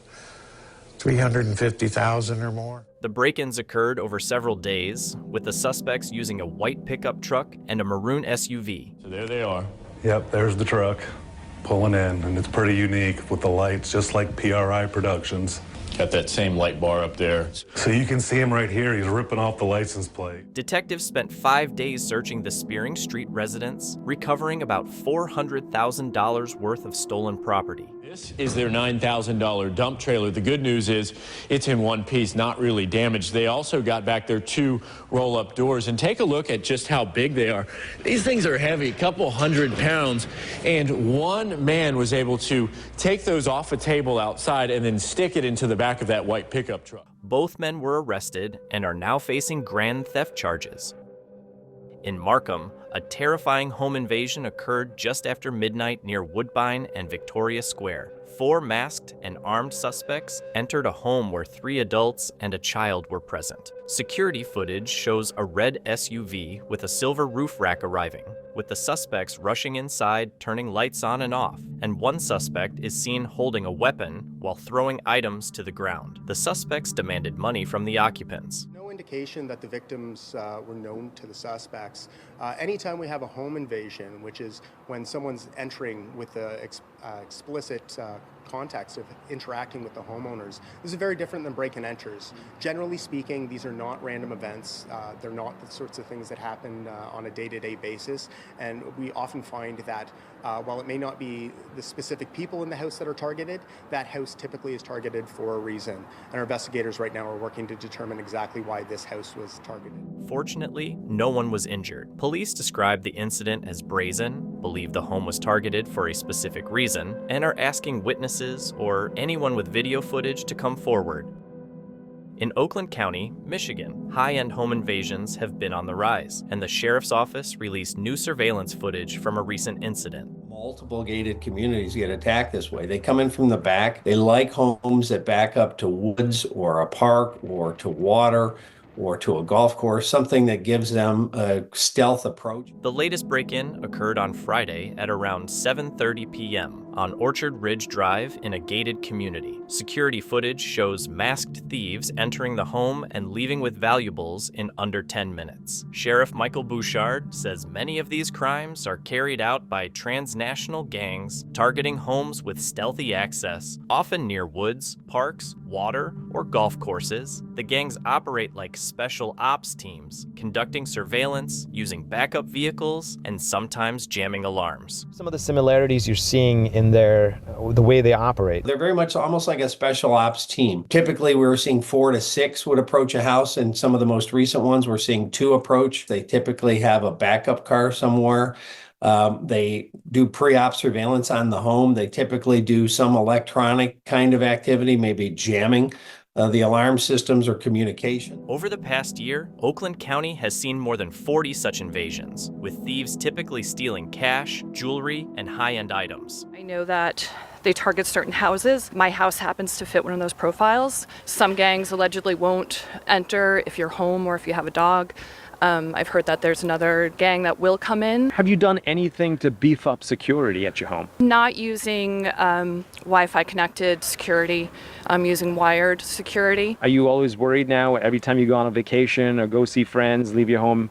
$350,000 or more. The break-ins occurred over several days, with the suspects using a white pickup truck and a maroon SUV. So there they are. Yep, there's the truck pulling in, and it's pretty unique with the lights, just like PRI Productions. Got that same light bar up there. So you can see him right here. He's ripping off the license plate. Detectives spent 5 days searching the Spearing Street residence, recovering about $400,000 worth of stolen property. This is their $9,000 dump trailer. The good news is it's in one piece, not really damaged. They also got back their 2 roll-up doors. And take a look at just how big they are. These things are heavy, a couple 100 pounds. And one man was able to take those off a table outside and then stick it into the back of that white pickup truck. Both men were arrested and are now facing grand theft charges. In Markham, a terrifying home invasion occurred just after midnight near Woodbine and Victoria Square. 4 masked and armed suspects entered a home where 3 adults and a child were present. Security footage shows a red SUV with a silver roof rack arriving, with the suspects rushing inside, turning lights on and off, and one suspect is seen holding a weapon while throwing items to the ground. The suspects demanded money from the occupants. No indication that the victims were known to the suspects. Anytime we have a home invasion, which is when someone's entering with the explicit context of interacting with the homeowners, this is very different than break and enters. Generally speaking, these are not random events. They're not the sorts of things that happen on a day-to-day basis. And we often find that while it may not be the specific people in the house that are targeted, that house typically is targeted for a reason. And our investigators right now are working to determine exactly why this house was targeted. Fortunately, no one was injured. Police described the incident as brazen, believe the home was targeted for a specific reason, and are asking witnesses or anyone with video footage to come forward. In Oakland County, Michigan, high-end home invasions have been on the rise, and the sheriff's office released new surveillance footage from a recent incident. Multiple gated communities get attacked this way. They come in from the back. They like homes that back up to woods or a park or to water or to a golf course, something that gives them a stealth approach. The latest break-in occurred on Friday at around 7:30 p.m. on Orchard Ridge Drive in a gated community. Security footage shows masked thieves entering the home and leaving with valuables in under 10 minutes. Sheriff Michael Bouchard says many of these crimes are carried out by transnational gangs targeting homes with stealthy access, often near woods, parks, water, or golf courses. The gangs operate like special ops teams, conducting surveillance, using backup vehicles, and sometimes jamming alarms. Some of the similarities you're seeing in the way they operate. They're very much almost like a special ops team. Typically, we're seeing 4 to 6 would approach a house, and some of the most recent ones, we're seeing 2 approach. They typically have a backup car somewhere. They do pre-op surveillance on the home. They typically do some electronic kind of activity, maybe jamming the alarm systems or communication. Over the past year, Oakland County has seen more than 40 such invasions, with thieves typically stealing cash, jewelry, and high-end items. I know that they target certain houses. My house happens to fit one of those profiles. Some gangs allegedly won't enter if you're home or if you have a dog. I've heard that there's another gang that will come in. Have you done anything to beef up security at your home? Not using Wi-Fi connected security. I'm using wired security. Are you always worried now every time you go on a vacation or go see friends, leave your home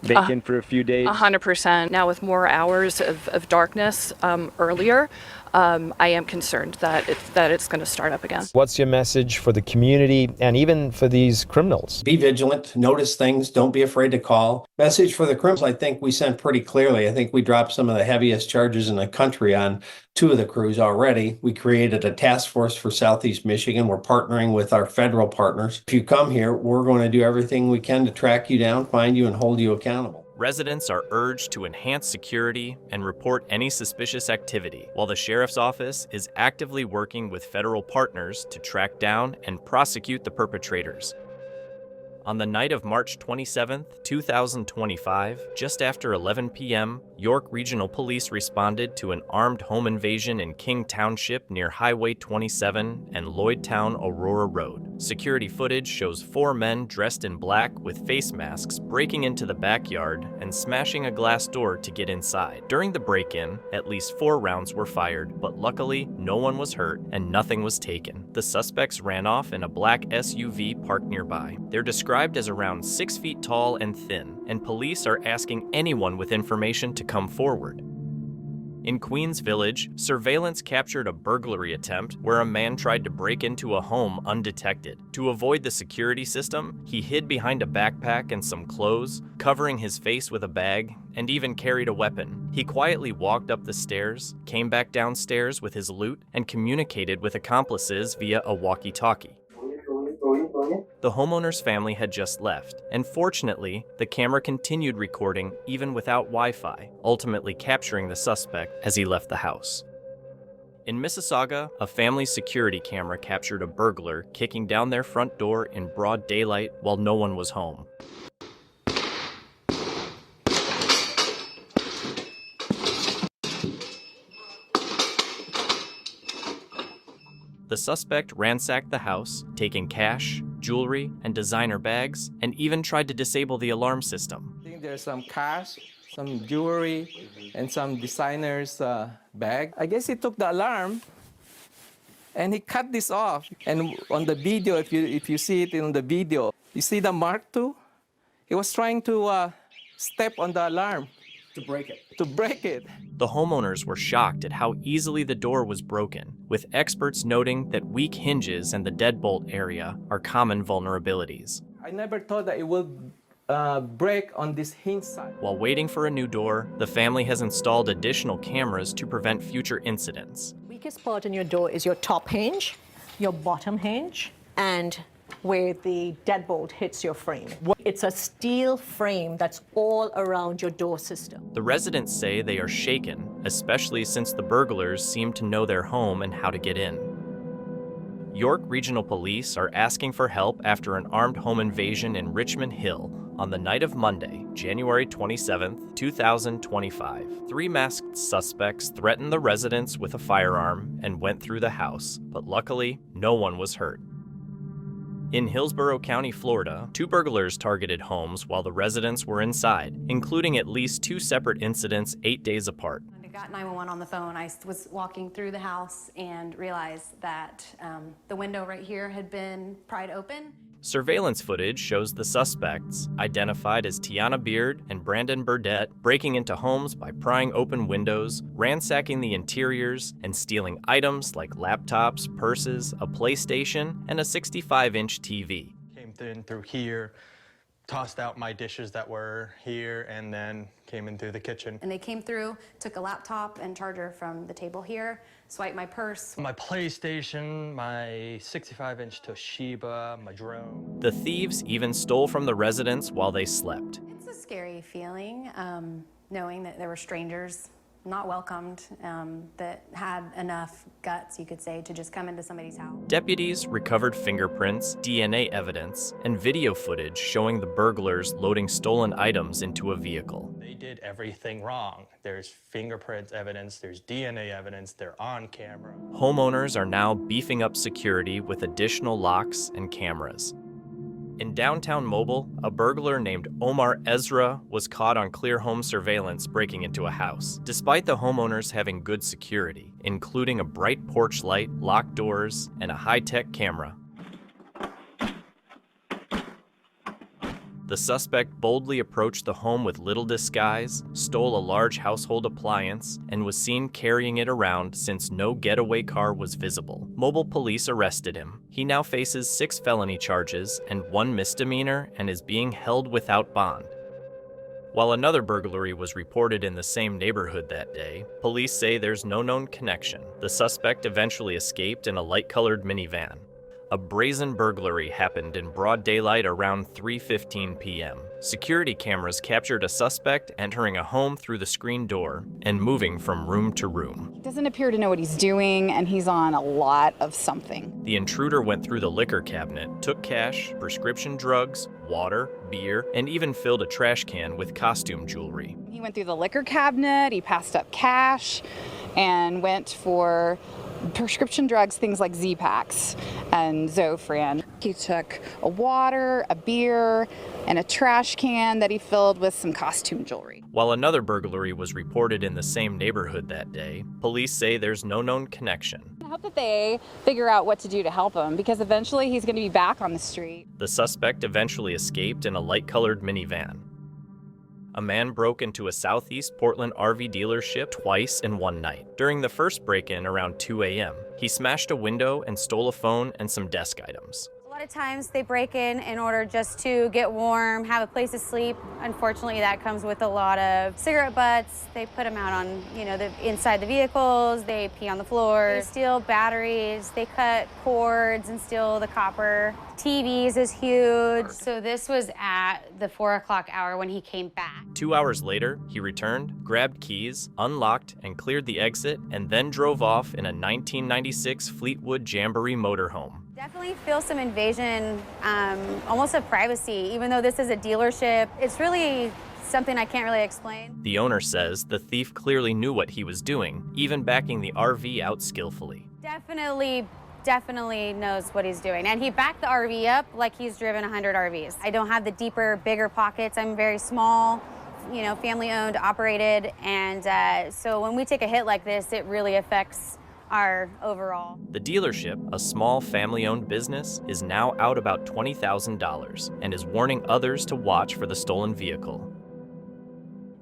vacant for a few days? 100%. Now with more hours of darkness earlier, I am concerned that it's going to start up again. What's your message for the community and even for these criminals? Be vigilant, notice things, don't be afraid to call. Message for the criminals, I think we sent pretty clearly. I think we dropped some of the heaviest charges in the country on 2 of the crews already. We created a task force for Southeast Michigan. We're partnering with our federal partners. If you come here, we're going to do everything we can to track you down, find you, and hold you accountable. Residents are urged to enhance security and report any suspicious activity, while the sheriff's office is actively working with federal partners to track down and prosecute the perpetrators. On the night of March 27, 2025, just after 11 p.m., York Regional Police responded to an armed home invasion in King Township near Highway 27 and Lloydtown Aurora Road. Security footage shows 4 men dressed in black with face masks breaking into the backyard and smashing a glass door to get inside. During the break-in, at least 4 rounds were fired, but luckily no one was hurt and nothing was taken. The suspects ran off in a black SUV parked nearby. They're described as around 6 feet tall and thin, and police are asking anyone with information to come forward. In Queens Village, surveillance captured a burglary attempt where a man tried to break into a home undetected. To avoid the security system, he hid behind a backpack and some clothes, covering his face with a bag, and even carried a weapon. He quietly walked up the stairs, came back downstairs with his loot, and communicated with accomplices via a walkie-talkie. The homeowner's family had just left, and fortunately, the camera continued recording even without Wi-Fi, ultimately capturing the suspect as he left the house. In Mississauga, a family's security camera captured a burglar kicking down their front door in broad daylight while no one was home. The suspect ransacked the house, taking cash, jewelry, and designer bags, and even tried to disable the alarm system. I think there's some cash, some jewelry, and some designer's bag. I guess he took the alarm and he cut this off. And on the video, if you see it in the video, you see the mark too? He was trying to step on the alarm. To break it. To break it. The homeowners were shocked at how easily the door was broken, with experts noting that weak hinges and the deadbolt area are common vulnerabilities. I never thought that it would break on this hinge side. While waiting for a new door, the family has installed additional cameras to prevent future incidents. Weakest part in your door is your top hinge, your bottom hinge, and where the deadbolt hits your frame. It's a steel frame that's all around your door system. The residents say they are shaken, especially since the burglars seem to know their home and how to get in. York Regional Police are asking for help after an armed home invasion in Richmond Hill on the night of Monday, January 27, 2025. 3 masked suspects threatened the residents with a firearm and went through the house, but luckily, no one was hurt. In Hillsborough County, Florida, 2 burglars targeted homes while the residents were inside, including at least 2 separate incidents 8 days apart. I got 911 on the phone. I was walking through the house and realized that the window right here had been pried open. Surveillance footage shows the suspects, identified as Tiana Beard and Brandon Burdett, breaking into homes by prying open windows, ransacking the interiors, and stealing items like laptops, purses, a PlayStation, and a 65-inch TV. Came in through here, tossed out my dishes that were here, and then came in through the kitchen. And they came through, took a laptop and charger from the table here, swiped my purse. My PlayStation, my 65-inch Toshiba, my drone. The thieves even stole from the residents while they slept. It's a scary feeling, knowing that there were strangers not welcomed, that had enough guts, you could say, to just come into somebody's house. Deputies recovered fingerprints, DNA evidence, and video footage showing the burglars loading stolen items into a vehicle. They did everything wrong. There's fingerprint evidence, there's DNA evidence, they're on camera. Homeowners are now beefing up security with additional locks and cameras. In downtown Mobile, a burglar named Omar Ezra was caught on clear home surveillance breaking into a house. Despite the homeowners having good security, including a bright porch light, locked doors, and a high-tech camera, the suspect boldly approached the home with little disguise, stole a large household appliance, and was seen carrying it around since no getaway car was visible. Mobile police arrested him. He now faces 6 felony charges and 1 misdemeanor and is being held without bond. While another burglary was reported in the same neighborhood that day, police say there's no known connection. The suspect eventually escaped in a light-colored minivan. A brazen burglary happened in broad daylight around 3:15 p.m. Security cameras captured a suspect entering a home through the screen door and moving from room to room. He doesn't appear to know what he's doing, and he's on a lot of something. The intruder went through the liquor cabinet, took cash, prescription drugs, water, beer, and even filled a trash can with costume jewelry. He went through the liquor cabinet, he passed up cash, and went for prescription drugs, things like Z-Paks and Zofran. He took a water, a beer, and a trash can that he filled with some costume jewelry. While another burglary was reported in the same neighborhood that day, police say there's no known connection. I hope that they figure out what to do to help him, because eventually he's going to be back on the street. The suspect eventually escaped in a light-colored minivan. A man broke into a Southeast Portland RV dealership twice in one night. During the first break-in around 2 a.m., he smashed a window and stole a phone and some desk items. A lot of times they break in order just to get warm, have a place to sleep. Unfortunately, that comes with a lot of cigarette butts. They put them out on, inside the vehicles. They pee on the floors. They steal batteries. They cut cords and steal the copper. TVs is huge. So this was at the 4 o'clock hour when he came back. 2 hours later, he returned, grabbed keys, unlocked, and cleared the exit, and then drove off in a 1996 Fleetwood Jamboree motorhome. Definitely feel some invasion, almost of privacy. Even though this is a dealership, it's really something I can't really explain. The owner says the thief clearly knew what he was doing, even backing the RV out skillfully. Definitely knows what he's doing. And he backed the RV up like he's driven 100 RVs. I don't have the deeper, bigger pockets. I'm very small, family owned, operated. And so when we take a hit like this, it really affects our overall. The dealership, a small family-owned business, is now out about $20,000 and is warning others to watch for the stolen vehicle.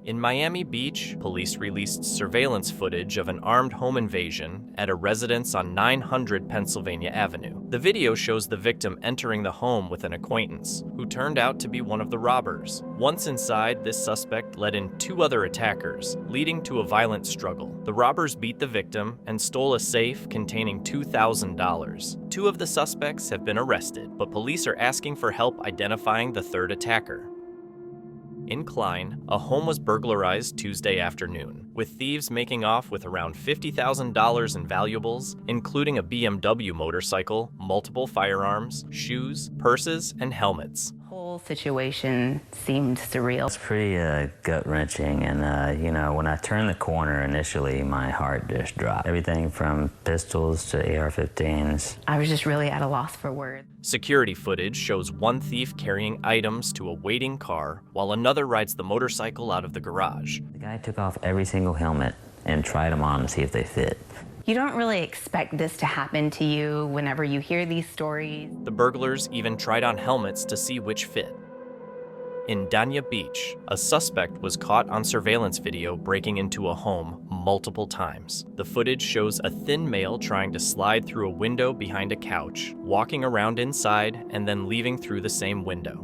In Miami Beach, police released surveillance footage of an armed home invasion at a residence on 900 Pennsylvania Avenue. The video shows the victim entering the home with an acquaintance, who turned out to be one of the robbers. Once inside, this suspect led in 2 other attackers, leading to a violent struggle. The robbers beat the victim and stole a safe containing $2,000. 2 of the suspects have been arrested, but police are asking for help identifying the third attacker. In Klein, a home was burglarized Tuesday afternoon, with thieves making off with around $50,000 in valuables, including a BMW motorcycle, multiple firearms, shoes, purses, and helmets. The whole situation seemed surreal. It's pretty gut-wrenching, and when I turned the corner initially, my heart just dropped. Everything from pistols to AR-15s. I was just really at a loss for words. Security footage shows one thief carrying items to a waiting car, while another rides the motorcycle out of the garage. The guy took off every single helmet and tried them on to see if they fit. You don't really expect this to happen to you whenever you hear these stories. The burglars even tried on helmets to see which fit. In Dania Beach, a suspect was caught on surveillance video breaking into a home multiple times. The footage shows a thin male trying to slide through a window behind a couch, walking around inside, and then leaving through the same window.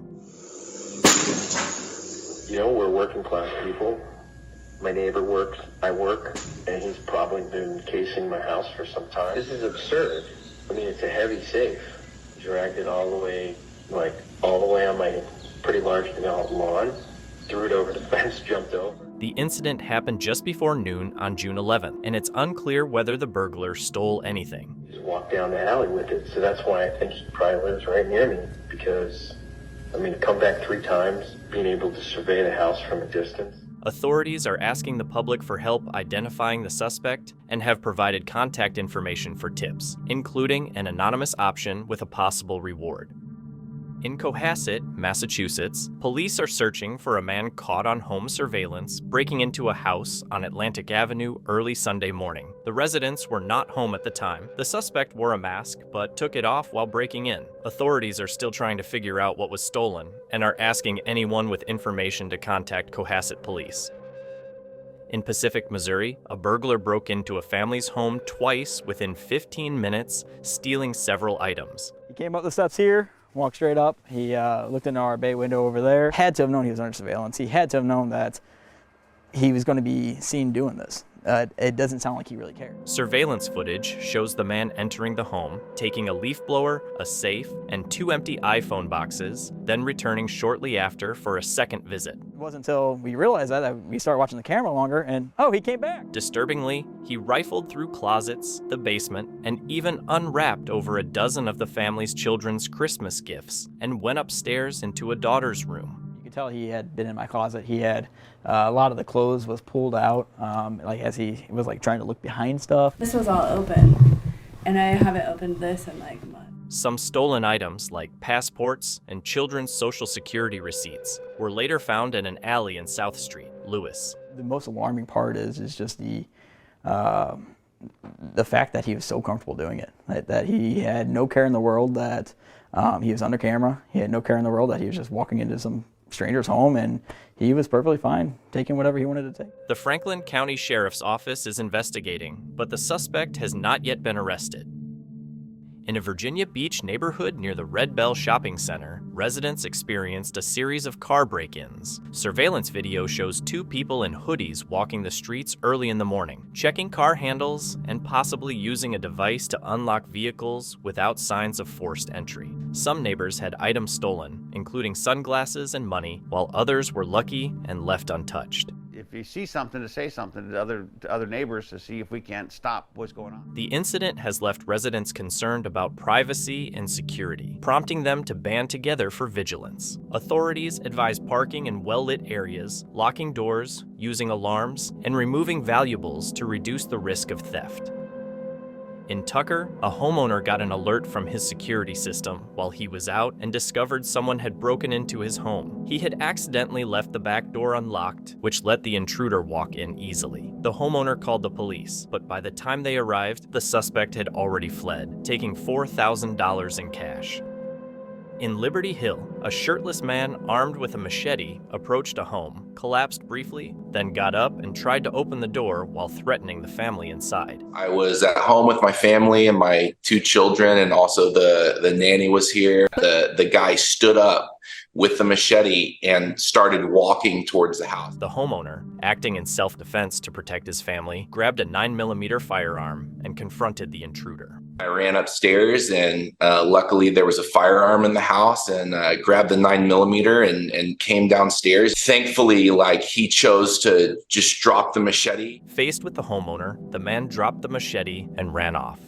We're working class people. My neighbor works, I work, and he's probably been casing my house for some time. This is absurd. I mean, it's a heavy safe. Dragged it all the way on my pretty large developed lawn, threw it over the fence, jumped over. The incident happened just before noon on June 11th, and it's unclear whether the burglar stole anything. He just walked down the alley with it, so that's why I think he probably lives right near me, because, to come back 3 times, being able to survey the house from a distance. Authorities are asking the public for help identifying the suspect and have provided contact information for tips, including an anonymous option with a possible reward. In Cohasset, Massachusetts, police are searching for a man caught on home surveillance breaking into a house on Atlantic Avenue early Sunday morning. The residents were not home at the time. The suspect wore a mask but took it off while breaking in. Authorities are still trying to figure out what was stolen and are asking anyone with information to contact Cohasset police. In Pacific, Missouri, a burglar broke into a family's home twice within 15 minutes, stealing several items. He came up the steps here, walked straight up. He looked into our bay window over there. Had to have known he was under surveillance. He had to have known that he was going to be seen doing this. It doesn't sound like he really cared. Surveillance footage shows the man entering the home, taking a leaf blower, a safe, and 2 empty iPhone boxes, then returning shortly after for a second visit. It wasn't until we realized that we started watching the camera longer, and he came back. Disturbingly, he rifled through closets, the basement, and even unwrapped over a dozen of the family's children's Christmas gifts, and went upstairs into a daughter's room. You could tell he had been in my closet. He had a lot of the clothes was pulled out, as he was trying to look behind stuff. This was all open, and I haven't opened this in a month. Some stolen items like passports and children's social security receipts were later found in an alley in South Street, Lewis. The most alarming part is just the fact that he was so comfortable doing it, that he had no care in the world that he was under camera. He had no care in the world that he was just walking into some stranger's home, and he was perfectly fine taking whatever he wanted to take. The Franklin County Sheriff's Office is investigating, but the suspect has not yet been arrested. In a Virginia Beach neighborhood near the Red Bell Shopping Center, residents experienced a series of car break-ins. Surveillance video shows two people in hoodies walking the streets early in the morning, checking car handles and possibly using a device to unlock vehicles without signs of forced entry. Some neighbors had items stolen, including sunglasses and money, while others were lucky and left untouched. If you see something, to say something to other neighbors to see if we can't stop what's going on. The incident has left residents concerned about privacy and security, prompting them to band together for vigilance. Authorities advise parking in well-lit areas, locking doors, using alarms, and removing valuables to reduce the risk of theft. In Tucker, a homeowner got an alert from his security system while he was out and discovered someone had broken into his home. He had accidentally left the back door unlocked, which let the intruder walk in easily. The homeowner called the police, but by the time they arrived, the suspect had already fled, taking $4,000 in cash. In Liberty Hill, a shirtless man armed with a machete approached a home, collapsed briefly, then got up and tried to open the door while threatening the family inside. I was at home with my family and my two children, and also the nanny was here. The guy stood up with the machete and started walking towards the house. The homeowner, acting in self-defense to protect his family, grabbed a 9mm firearm and confronted the intruder. I ran upstairs, and luckily there was a firearm in the house, and grabbed the 9mm and came downstairs. Thankfully, he chose to just drop the machete. Faced with the homeowner, the man dropped the machete and ran off.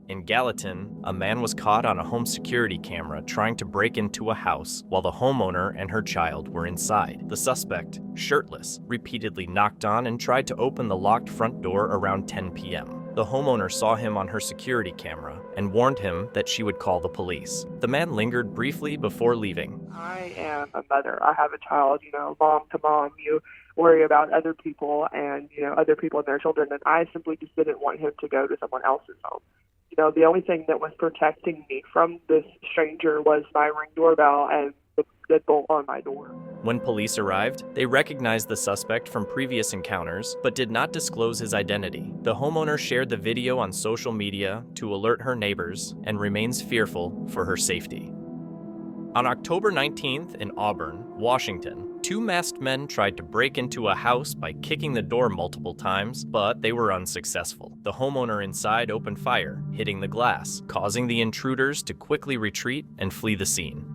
In Gallatin, a man was caught on a home security camera trying to break into a house while the homeowner and her child were inside. The suspect, shirtless, repeatedly knocked on and tried to open the locked front door around 10 p.m. The homeowner saw him on her security camera and warned him that she would call the police. The man lingered briefly before leaving. I am a mother. I have a child, mom to mom. You worry about other people and, other people and their children, and I simply just didn't want him to go to someone else's home. The only thing that was protecting me from this stranger was my Ring doorbell and the deadbolt on my door. When police arrived, they recognized the suspect from previous encounters, but did not disclose his identity. The homeowner shared the video on social media to alert her neighbors and remains fearful for her safety. On October 19th in Auburn, Washington, two masked men tried to break into a house by kicking the door multiple times, but they were unsuccessful. The homeowner inside opened fire, hitting the glass, causing the intruders to quickly retreat and flee the scene.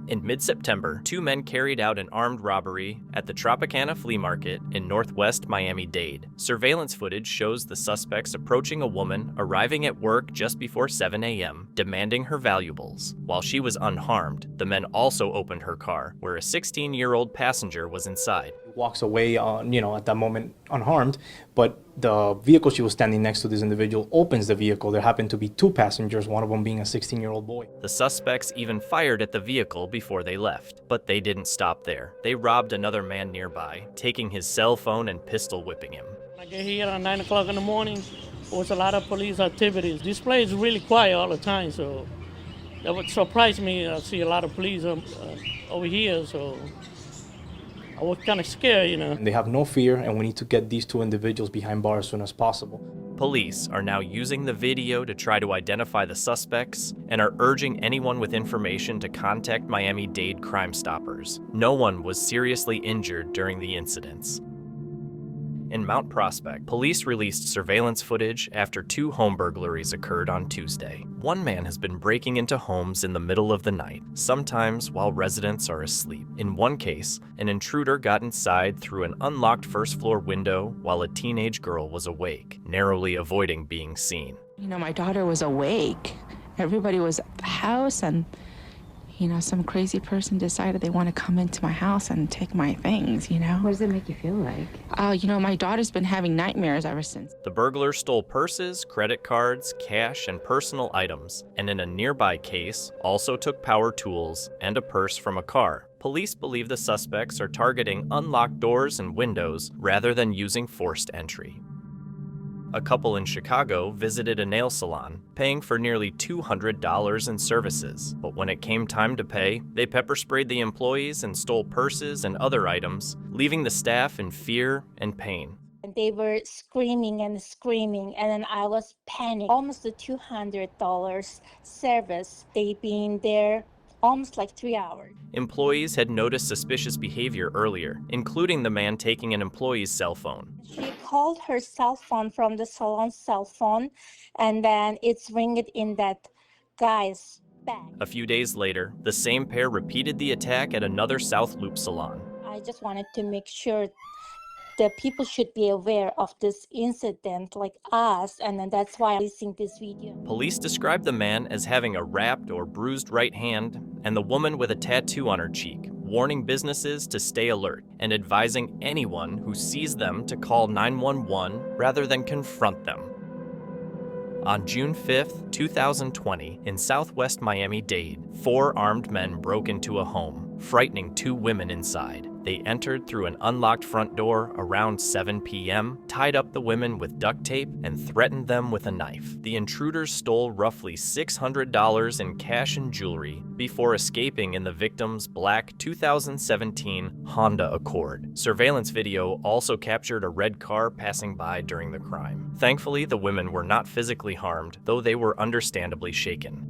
In mid-September, two men carried out an armed robbery at the Tropicana Flea Market in northwest Miami-Dade. Surveillance footage shows the suspects approaching a woman arriving at work just before 7 a.m., demanding her valuables. While she was unharmed, the men also opened her car, where a 16-year-old passenger was inside. Walks away, at that moment unharmed, but the vehicle she was standing next to, this individual, opens the vehicle. There happened to be two passengers, one of them being a 16-year-old boy. The suspects even fired at the vehicle before they left, but they didn't stop there. They robbed another man nearby, taking his cell phone and pistol whipping him. I get here at 9 o'clock in the morning. There was a lot of police activities. This place is really quiet all the time, so that would surprise me. I see a lot of police over here, so I was kind of scared, And they have no fear, and we need to get these two individuals behind bars as soon as possible. Police are now using the video to try to identify the suspects and are urging anyone with information to contact Miami-Dade Crime Stoppers. No one was seriously injured during the incidents. In Mount Prospect, police released surveillance footage after two home burglaries occurred on Tuesday. One man has been breaking into homes in the middle of the night, sometimes while residents are asleep. In one case, an intruder got inside through an unlocked first-floor window while a teenage girl was awake, narrowly avoiding being seen. My daughter was awake. Everybody was at the house, and some crazy person decided they want to come into my house and take my things, What does it make you feel like? My daughter's been having nightmares ever since. The burglar stole purses, credit cards, cash, and personal items, and in a nearby case, also took power tools and a purse from a car. Police believe the suspects are targeting unlocked doors and windows rather than using forced entry. A couple in Chicago visited a nail salon, paying for nearly $200 in services. But when it came time to pay, they pepper sprayed the employees and stole purses and other items, leaving the staff in fear and pain. And they were screaming, and then I was panicked. Almost a $200 service. They've been there almost like 3 hours. Employees had noticed suspicious behavior earlier, including the man taking an employee's cell phone. She called her cell phone from the salon's cell phone, and then it's ringing in that guy's bag. A few days later, the same pair repeated the attack at another South Loop salon. I just wanted to make sure that people should be aware of this incident like us, and then that's why I'm releasing this video. Police described the man as having a wrapped or bruised right hand and the woman with a tattoo on her cheek, warning businesses to stay alert and advising anyone who sees them to call 911 rather than confront them. On June 5, 2020, in southwest Miami-Dade, 4 armed men broke into a home, frightening 2 women inside. They entered through an unlocked front door around 7 p.m., tied up the women with duct tape, and threatened them with a knife. The intruders stole roughly $600 in cash and jewelry before escaping in the victim's black 2017 Honda Accord. Surveillance video also captured a red car passing by during the crime. Thankfully, the women were not physically harmed, though they were understandably shaken.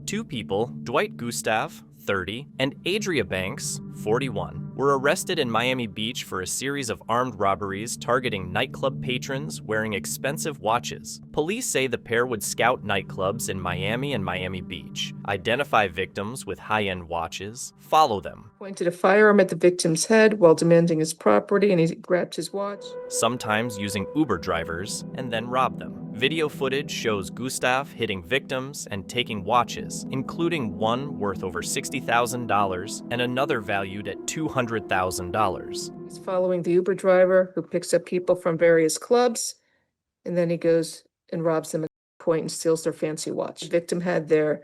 2 people, Dwight Gustav, 30, and Adria Banks, 41, were arrested in Miami Beach for a series of armed robberies targeting nightclub patrons wearing expensive watches. Police say the pair would scout nightclubs in Miami and Miami Beach, identify victims with high-end watches, follow them. Pointed a firearm at the victim's head while demanding his property, and he grabbed his watch. Sometimes using Uber drivers, and then rob them. Video footage shows Gustav hitting victims and taking watches, including one worth over $60,000 and another valued at $200,000. He's following the Uber driver who picks up people from various clubs, and then he goes and robs them at a point and steals their fancy watch. The victim had their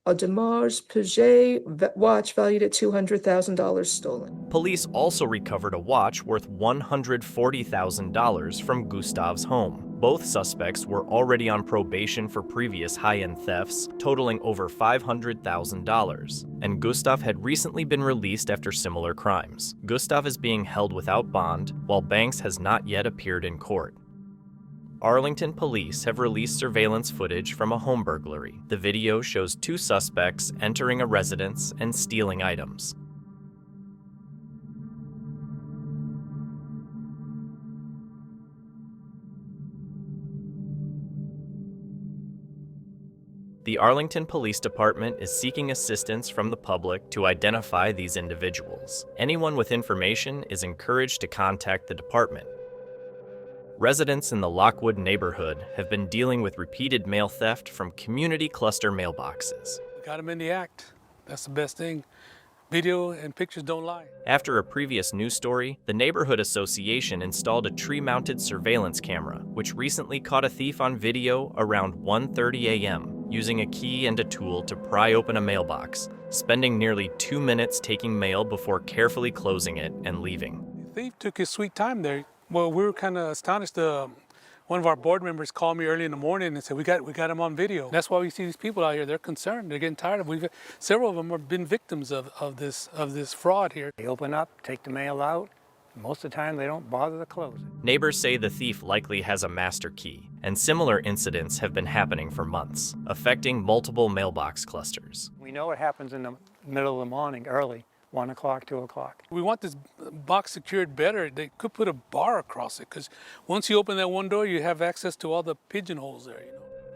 Audemars Piguet watch valued at $200,000 stolen. Police also recovered a watch worth $140,000 from Gustav's home. Both suspects were already on probation for previous high-end thefts, totaling over $500,000, and Gustav had recently been released after similar crimes. Gustav is being held without bond, while Banks has not yet appeared in court. Arlington police have released surveillance footage from a home burglary. The video shows 2 suspects entering a residence and stealing items. The Arlington Police Department is seeking assistance from the public to identify these individuals. Anyone with information is encouraged to contact the department. Residents in the Lockwood neighborhood have been dealing with repeated mail theft from community cluster mailboxes. Got them in the act. That's the best thing. Video and pictures don't lie. After a previous news story, the Neighborhood Association installed a tree-mounted surveillance camera, which recently caught a thief on video around 1:30 a.m., using a key and a tool to pry open a mailbox, spending nearly 2 minutes taking mail before carefully closing it and leaving. The thief took his sweet time there. Well, we were kind of astonished. One of our board members called me early in the morning and said, we got him on video. That's why we see these people out here. They're concerned. They're getting tired of it. Several of them have been victims of this fraud here. They open up, take the mail out. Most of the time, they don't bother to close it. Neighbors say the thief likely has a master key, and similar incidents have been happening for months, affecting multiple mailbox clusters. We know it happens in the middle of the morning, early. 1 o'clock, 2 o'clock. We want this box secured better. They could put a bar across it, because once you open that one door, you have access to all the pigeonholes there.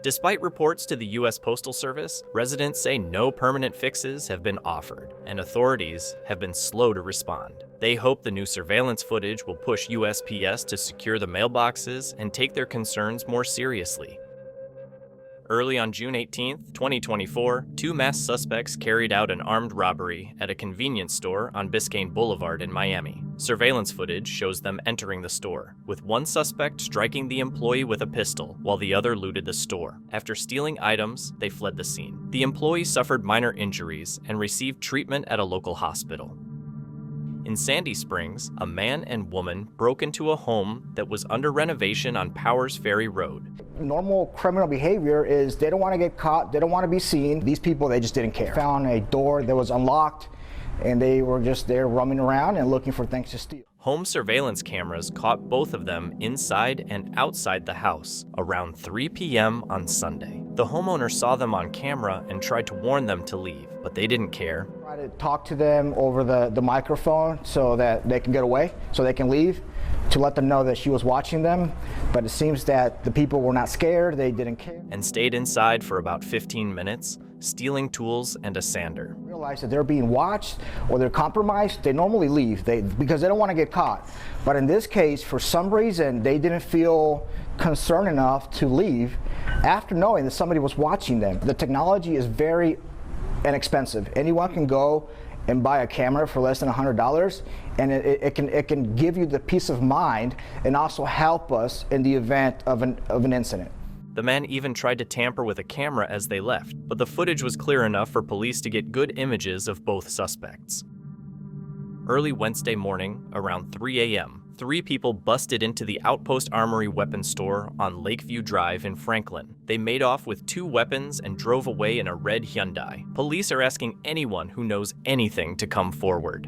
Despite reports to the U.S. Postal Service, residents say no permanent fixes have been offered, and authorities have been slow to respond. They hope the new surveillance footage will push USPS to secure the mailboxes and take their concerns more seriously. Early on June 18, 2024, 2 masked suspects carried out an armed robbery at a convenience store on Biscayne Boulevard in Miami. Surveillance footage shows them entering the store, with one suspect striking the employee with a pistol while the other looted the store. After stealing items, they fled the scene. The employee suffered minor injuries and received treatment at a local hospital. In Sandy Springs, a man and woman broke into a home that was under renovation on Powers Ferry Road. Normal criminal behavior is they don't want to get caught, they don't want to be seen. These people, they just didn't care. Found a door that was unlocked, and they were just there roaming around and looking for things to steal. Home surveillance cameras caught both of them inside and outside the house around 3 p.m. on Sunday. The homeowner saw them on camera and tried to warn them to leave, but they didn't care. Try to talk to them over the microphone so that they can get away, so they can leave, to let them know that she was watching them. But it seems that the people were not scared, they didn't care. And stayed inside for about 15 minutes, stealing tools and a sander. Realize that they're being watched or they're compromised, they normally leave because they don't want to get caught. But in this case, for some reason, they didn't feel concerned enough to leave after knowing that somebody was watching them. The technology is very inexpensive. Anyone can go and buy a camera for less than $100, and it can give you the peace of mind and also help us in the event of an incident. The man even tried to tamper with a camera as they left, but the footage was clear enough for police to get good images of both suspects. Early Wednesday morning, around 3 a.m., 3 people busted into the Outpost Armory weapons store on Lakeview Drive in Franklin. They made off with 2 weapons and drove away in a red Hyundai. Police are asking anyone who knows anything to come forward.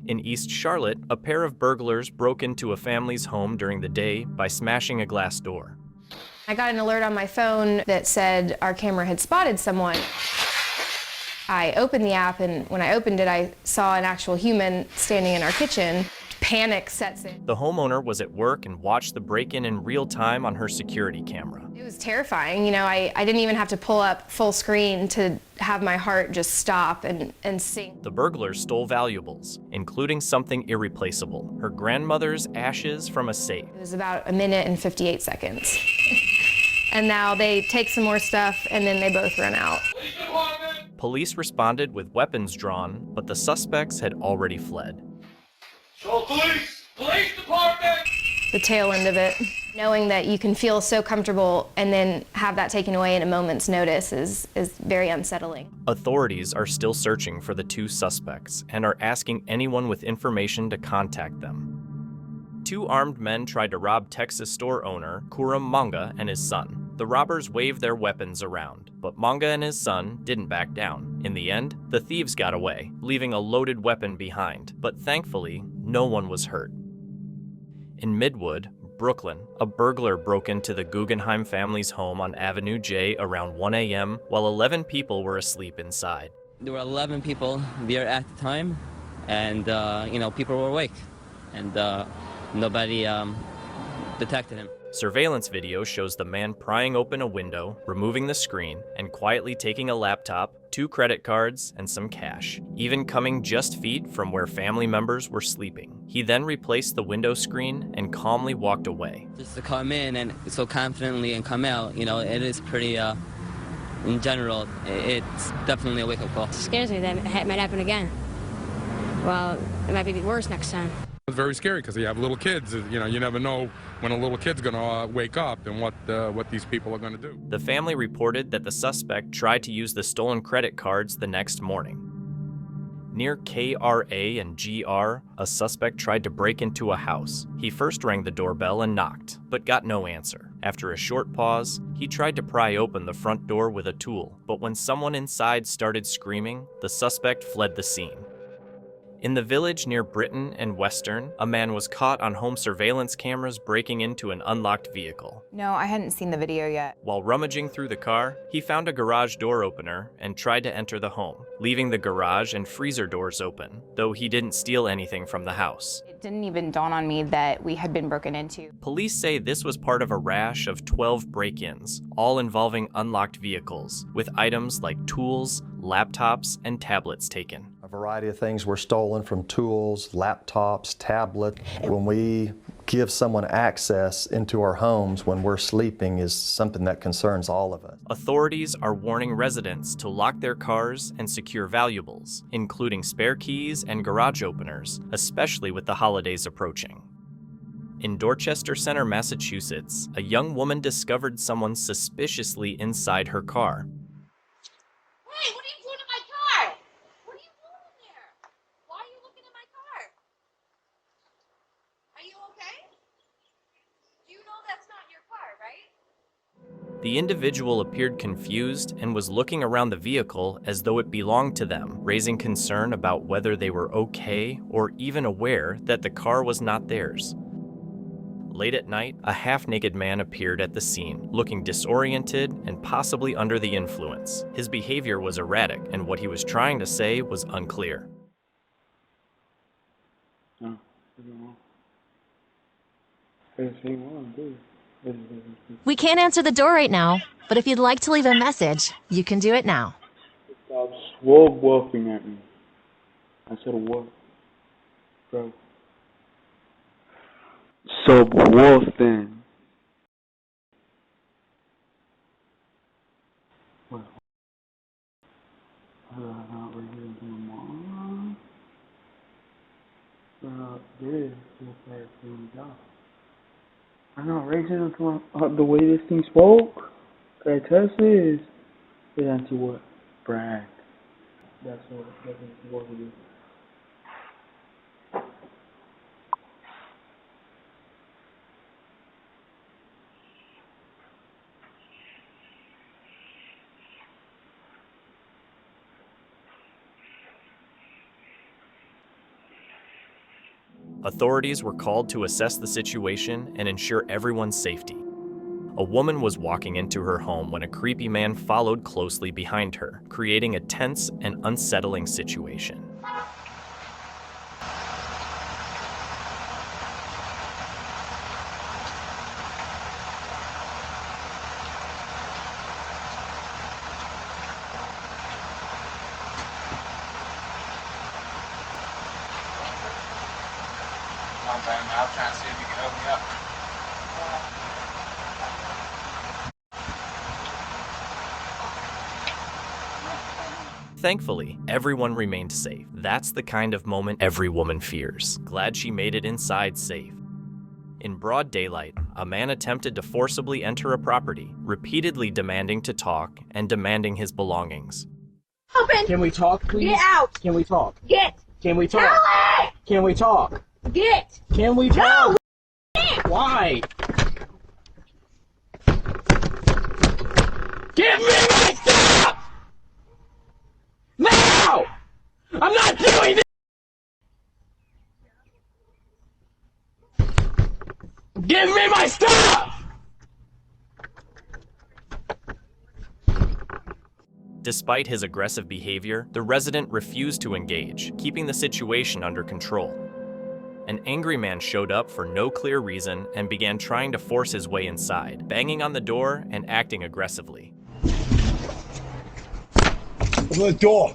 In East Charlotte, a pair of burglars broke into a family's home during the day by smashing a glass door. I got an alert on my phone that said our camera had spotted someone. I opened the app, and when I opened it, I saw an actual human standing in our kitchen. Panic sets in. The homeowner was at work and watched the break-in in real time on her security camera. It was terrifying. You know, I didn't even have to pull up full screen to have my heart just stop and sink. The burglars stole valuables, including something irreplaceable, her grandmother's ashes from a safe. It was about 1 minute and 58 seconds. And now they take some more stuff, and then they both run out. Police responded with weapons drawn, but the suspects had already fled. So police department! The tail end of it. Knowing that you can feel so comfortable and then have that taken away in a moment's notice is very unsettling. Authorities are still searching for the 2 suspects and are asking anyone with information to contact them. 2 armed men tried to rob Texas store owner Kuram Manga and his son. The robbers waved their weapons around, but Manga and his son didn't back down. In the end, the thieves got away, leaving a loaded weapon behind, but thankfully, no one was hurt. In Midwood, Brooklyn, a burglar broke into the Guggenheim family's home on Avenue J around 1 a.m. while 11 people were asleep inside. There were 11 people there at the time, and people were awake, and nobody detected him. Surveillance video shows the man prying open a window, removing the screen, and quietly taking a laptop, 2 credit cards, and some cash, even coming just feet from where family members were sleeping. He then replaced the window screen and calmly walked away. Just to come in and so confidently and come out, it is pretty, in general, it's definitely a wake-up call. It scares me that it might happen again. Well, it might be worse next time. It's very scary because you have little kids. You never know when a little kid's going to wake up and what these people are going to do. The family reported that the suspect tried to use the stolen credit cards the next morning. Near KRA and GR, a suspect tried to break into a house. He first rang the doorbell and knocked, but got no answer. After a short pause, he tried to pry open the front door with a tool, but when someone inside started screaming, the suspect fled the scene. In the village near Britain and Western, a man was caught on home surveillance cameras breaking into an unlocked vehicle. No, I hadn't seen the video yet. While rummaging through the car, he found a garage door opener and tried to enter the home, leaving the garage and freezer doors open, though he didn't steal anything from the house. It didn't even dawn on me that we had been broken into. Police say this was part of a rash of 12 break-ins, all involving unlocked vehicles, with items like tools, laptops, and tablets taken. A variety of things were stolen, from tools, laptops, tablets. When we give someone access into our homes when we're sleeping is something that concerns all of us. Authorities are warning residents to lock their cars and secure valuables, including spare keys and garage openers, especially with the holidays approaching. In Dorchester Center, Massachusetts, a young woman discovered someone suspiciously inside her car. Hey, what are you doing in my car? What are you doing in there? Why are you looking in my car? The individual appeared confused and was looking around the vehicle as though it belonged to them, raising concern about whether they were okay or even aware that the car was not theirs. Late at night, a half-naked man appeared at the scene, looking disoriented and possibly under the influence. His behavior was erratic, and what he was trying to say was unclear. We can't answer the door right now, but if you'd like to leave a message, you can do it now. Stop swab-wolfing at me. I said what? Bro. Subwoofing. What? Not really anymore. This is like job. I'm not racing the way this thing spoke. Can I test this? It answer what? Brag. That's what we do. Authorities were called to assess the situation and ensure everyone's safety. A woman was walking into her home when a creepy man followed closely behind her, creating a tense and unsettling situation. I'm trying to see if you can help me out. Thankfully, everyone remained safe. That's the kind of moment every woman fears. Glad she made it inside safe. In broad daylight, a man attempted to forcibly enter a property, repeatedly demanding to talk and demanding his belongings. Open! Can we talk, please? Get out! Can we talk? Get! Can we talk? Kelly! Can we talk? Get! Can we talk? No! Why? Give me my stuff! Now! I'm not doing this! Give me my stuff! Despite his aggressive behavior, the resident refused to engage, keeping the situation under control. An angry man showed up for no clear reason and began trying to force his way inside, banging on the door and acting aggressively. Open the door!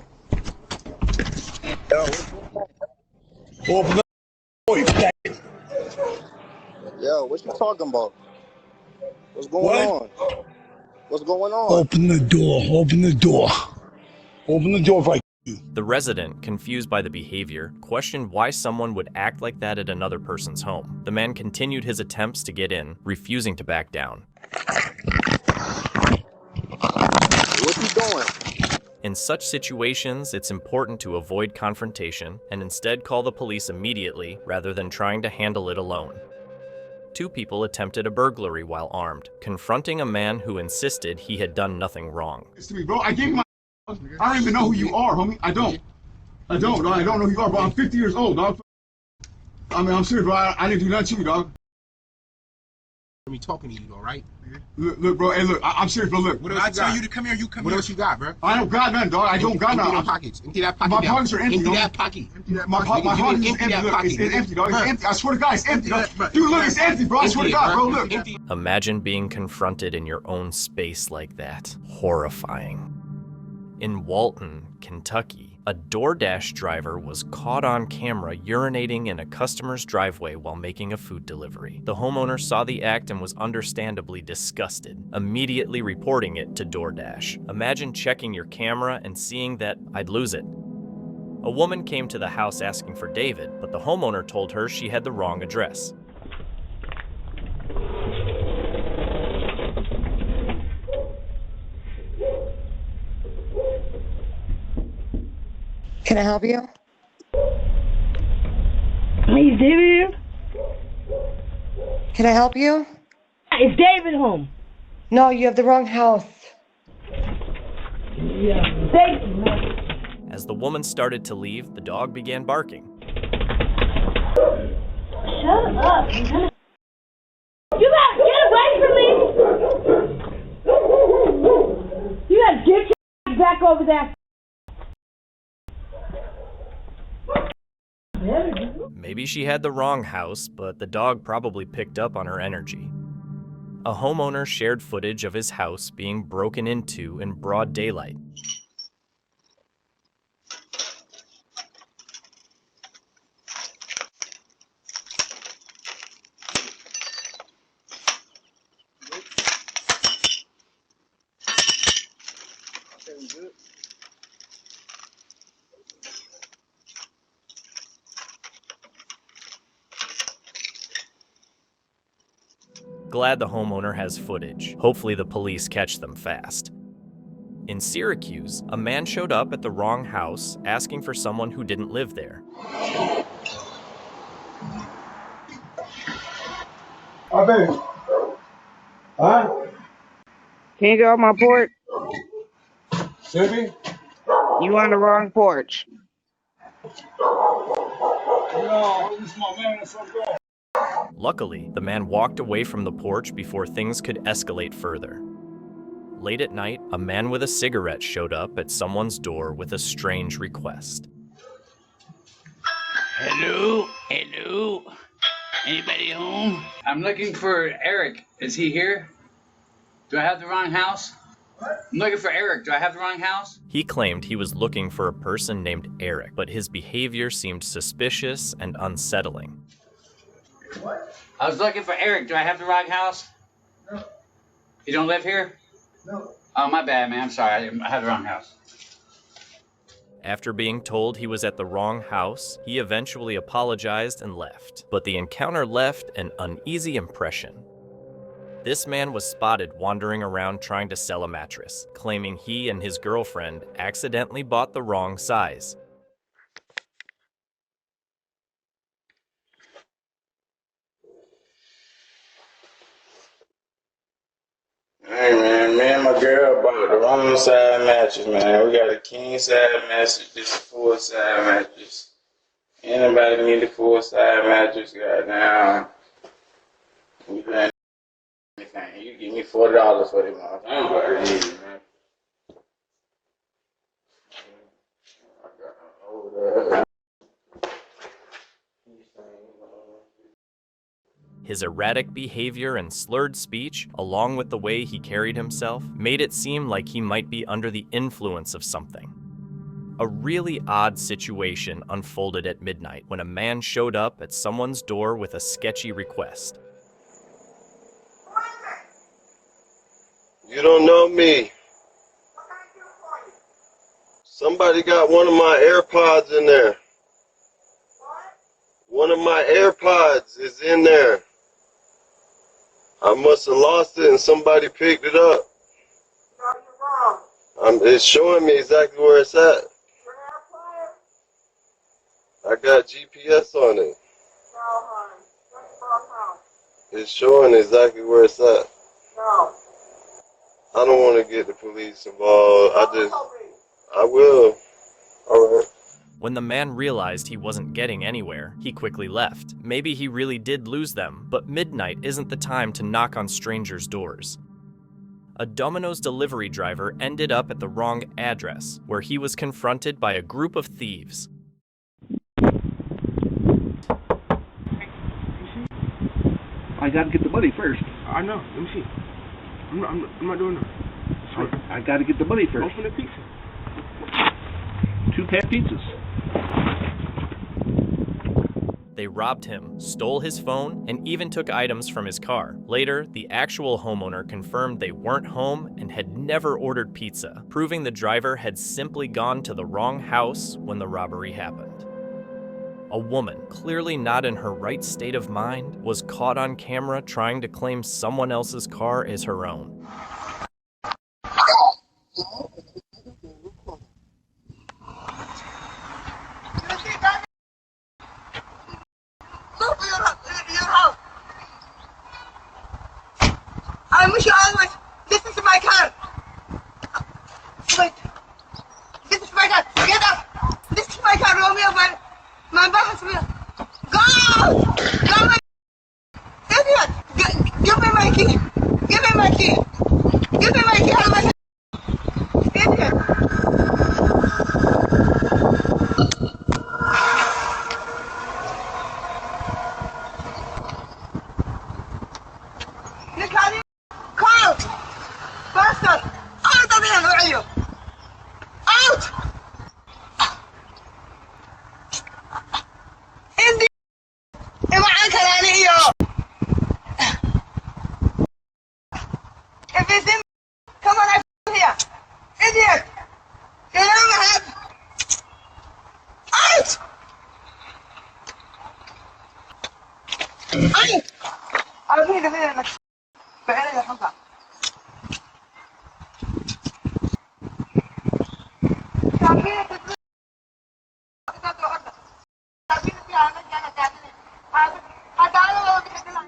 Open the door, you faggot! Yo, what you talking about? What's going on? What's going on? Open the door, open the door. Open the door if I you. The resident, confused by the behavior, questioned why someone would act like that at another person's home. The man continued his attempts to get in, refusing to back down. What you doing? In such situations, it's important to avoid confrontation and instead call the police immediately rather than trying to handle it alone. Two people attempted a burglary while armed, confronting a man who insisted he had done nothing wrong. It's to me, bro. I gave you my. I don't even know who you are, homie. I don't know who you are, bro. I'm 50 years old, dog. I mean, I'm serious, bro. I didn't do nothing to you, dog. Me talking to you, though, right? Look, bro. Hey, look. I'm serious, bro. Look. What else I tell you to come here, you come here. What else you got, bro? I don't got nothing, dog. I don't got nothing. Empty pockets. Empty that pocket. My pockets are empty. Empty that pocket. My pockets are empty. Look, it's empty, dog. It's empty. I swear to God, it's empty, dog. Dude, look, it's empty, bro. I swear to God, bro. Look. Imagine being confronted in your own space like that. Horrifying. In Walton, Kentucky, a DoorDash driver was caught on camera urinating in a customer's driveway while making a food delivery. The homeowner saw the act and was understandably disgusted, immediately reporting it to DoorDash. Imagine checking your camera and seeing that I'd lose it. A woman came to the house asking for David, but the homeowner told her she had the wrong address. Can I help you? Is David here? Can I help you? Is David home? No, you have the wrong house. As the woman started to leave, the dog began barking. Shut up. You gotta get away from me. You gotta get your back over there. Maybe she had the wrong house, but the dog probably picked up on her energy. A homeowner shared footage of his house being broken into in broad daylight. Glad the homeowner has footage. Hopefully the police catch them fast. In Syracuse, a man showed up at the wrong house asking for someone who didn't live there. Oh, baby. Huh? Can you go on my porch? Sylvie? You on the wrong porch. No, this is my man in the front door. Luckily, the man walked away from the porch before things could escalate further. Late at night, a man with a cigarette showed up at someone's door with a strange request. Hello? Hello? Anybody home? I'm looking for Eric. Is he here? Do I have the wrong house? What? I'm looking for Eric. Do I have the wrong house? He claimed he was looking for a person named Eric, but his behavior seemed suspicious and unsettling. What? I was looking for Eric. Do I have the wrong house? No. You don't live here? No. Oh, my bad, man. I'm sorry. I had the wrong house. After being told he was at the wrong house, he eventually apologized and left. But the encounter left an uneasy impression. This man was spotted wandering around trying to sell a mattress, claiming he and his girlfriend accidentally bought the wrong size. Hey man, me and my girl bought the wrong side mattress, man. We got a king side mattress, this a full side mattress. Anybody need a full side mattress, goddamn. We paying anything. You give me $40 for them. I don't know easy, man. His erratic behavior and slurred speech, along with the way he carried himself, made it seem like he might be under the influence of something. A really odd situation unfolded at midnight when a man showed up at someone's door with a sketchy request. You don't know me. Somebody got one of my AirPods in there. One of my AirPods is in there. I must have lost it and somebody picked it up. It's showing me exactly where it's at. I got GPS on it. It's showing exactly where it's at. I don't want to get the police involved. I will. All right. When the man realized he wasn't getting anywhere, he quickly left. Maybe he really did lose them, but midnight isn't the time to knock on strangers' doors. A Domino's delivery driver ended up at the wrong address, where he was confronted by a group of thieves. I gotta get the money first. I know. Let me see. I'm not doing that. I gotta get the money first. Open the pizza. 2 pan pizzas. They robbed him, stole his phone, and even took items from his car. Later, the actual homeowner confirmed they weren't home and had never ordered pizza, proving the driver had simply gone to the wrong house when the robbery happened. A woman, clearly not in her right state of mind, was caught on camera trying to claim someone else's car as her own.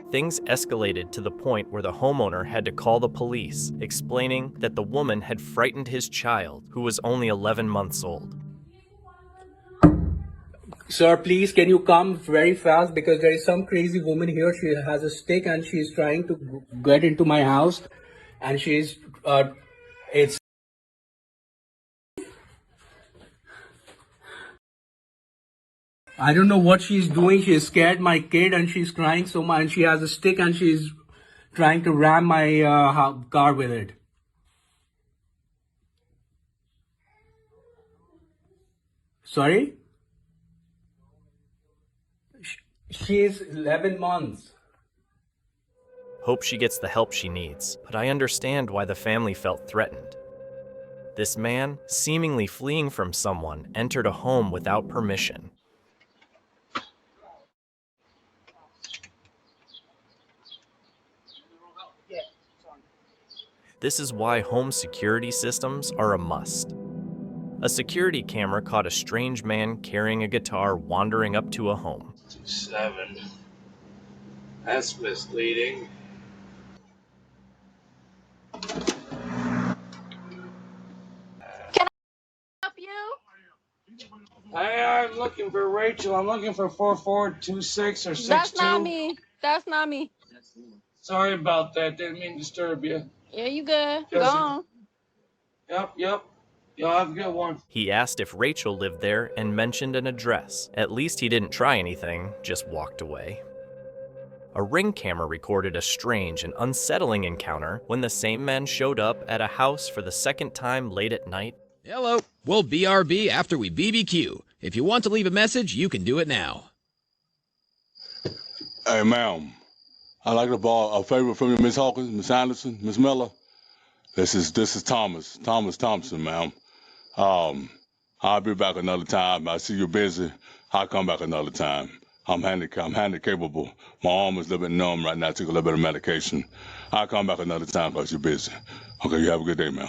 Things escalated to the point where the homeowner had to call the police, explaining that the woman had frightened his child, who was only 11 months old. Sir, please, can you come very fast because there is some crazy woman here. She has a stick and she's trying to get into my house, and she's it's. I don't know what she's doing. She scared my kid and she's crying so much. And she has a stick and she's trying to ram my car with it. Sorry? She's 11 months. Hope she gets the help she needs, but I understand why the family felt threatened. This man, seemingly fleeing from someone, entered a home without permission. This is why home security systems are a must. A security camera caught a strange man carrying a guitar wandering up to a home. 7. That's misleading. Can I help you? I'm looking for Rachel. I'm looking for 4426 or 62. That's not me. That's not me. Sorry about that. Didn't mean to disturb you. Yeah, you good. Jesse. Go on. Yep. Y'all have a good one. He asked if Rachel lived there and mentioned an address. At least he didn't try anything, just walked away. A Ring camera recorded a strange and unsettling encounter when the same man showed up at a house for the second time late at night. Hello, we'll BRB after we BBQ. If you want to leave a message, you can do it now. Hey, ma'am. I'd like to borrow a favor from you, Miss Hawkins, Miss Anderson, Miss Miller. This is Thomas Thompson, ma'am. I'll be back another time. I see you're busy. I'll come back another time. I'm handy capable. My arm is a little bit numb right now. I took a little bit of medication. I'll come back another time because you're busy. Okay, you have a good day, ma'am.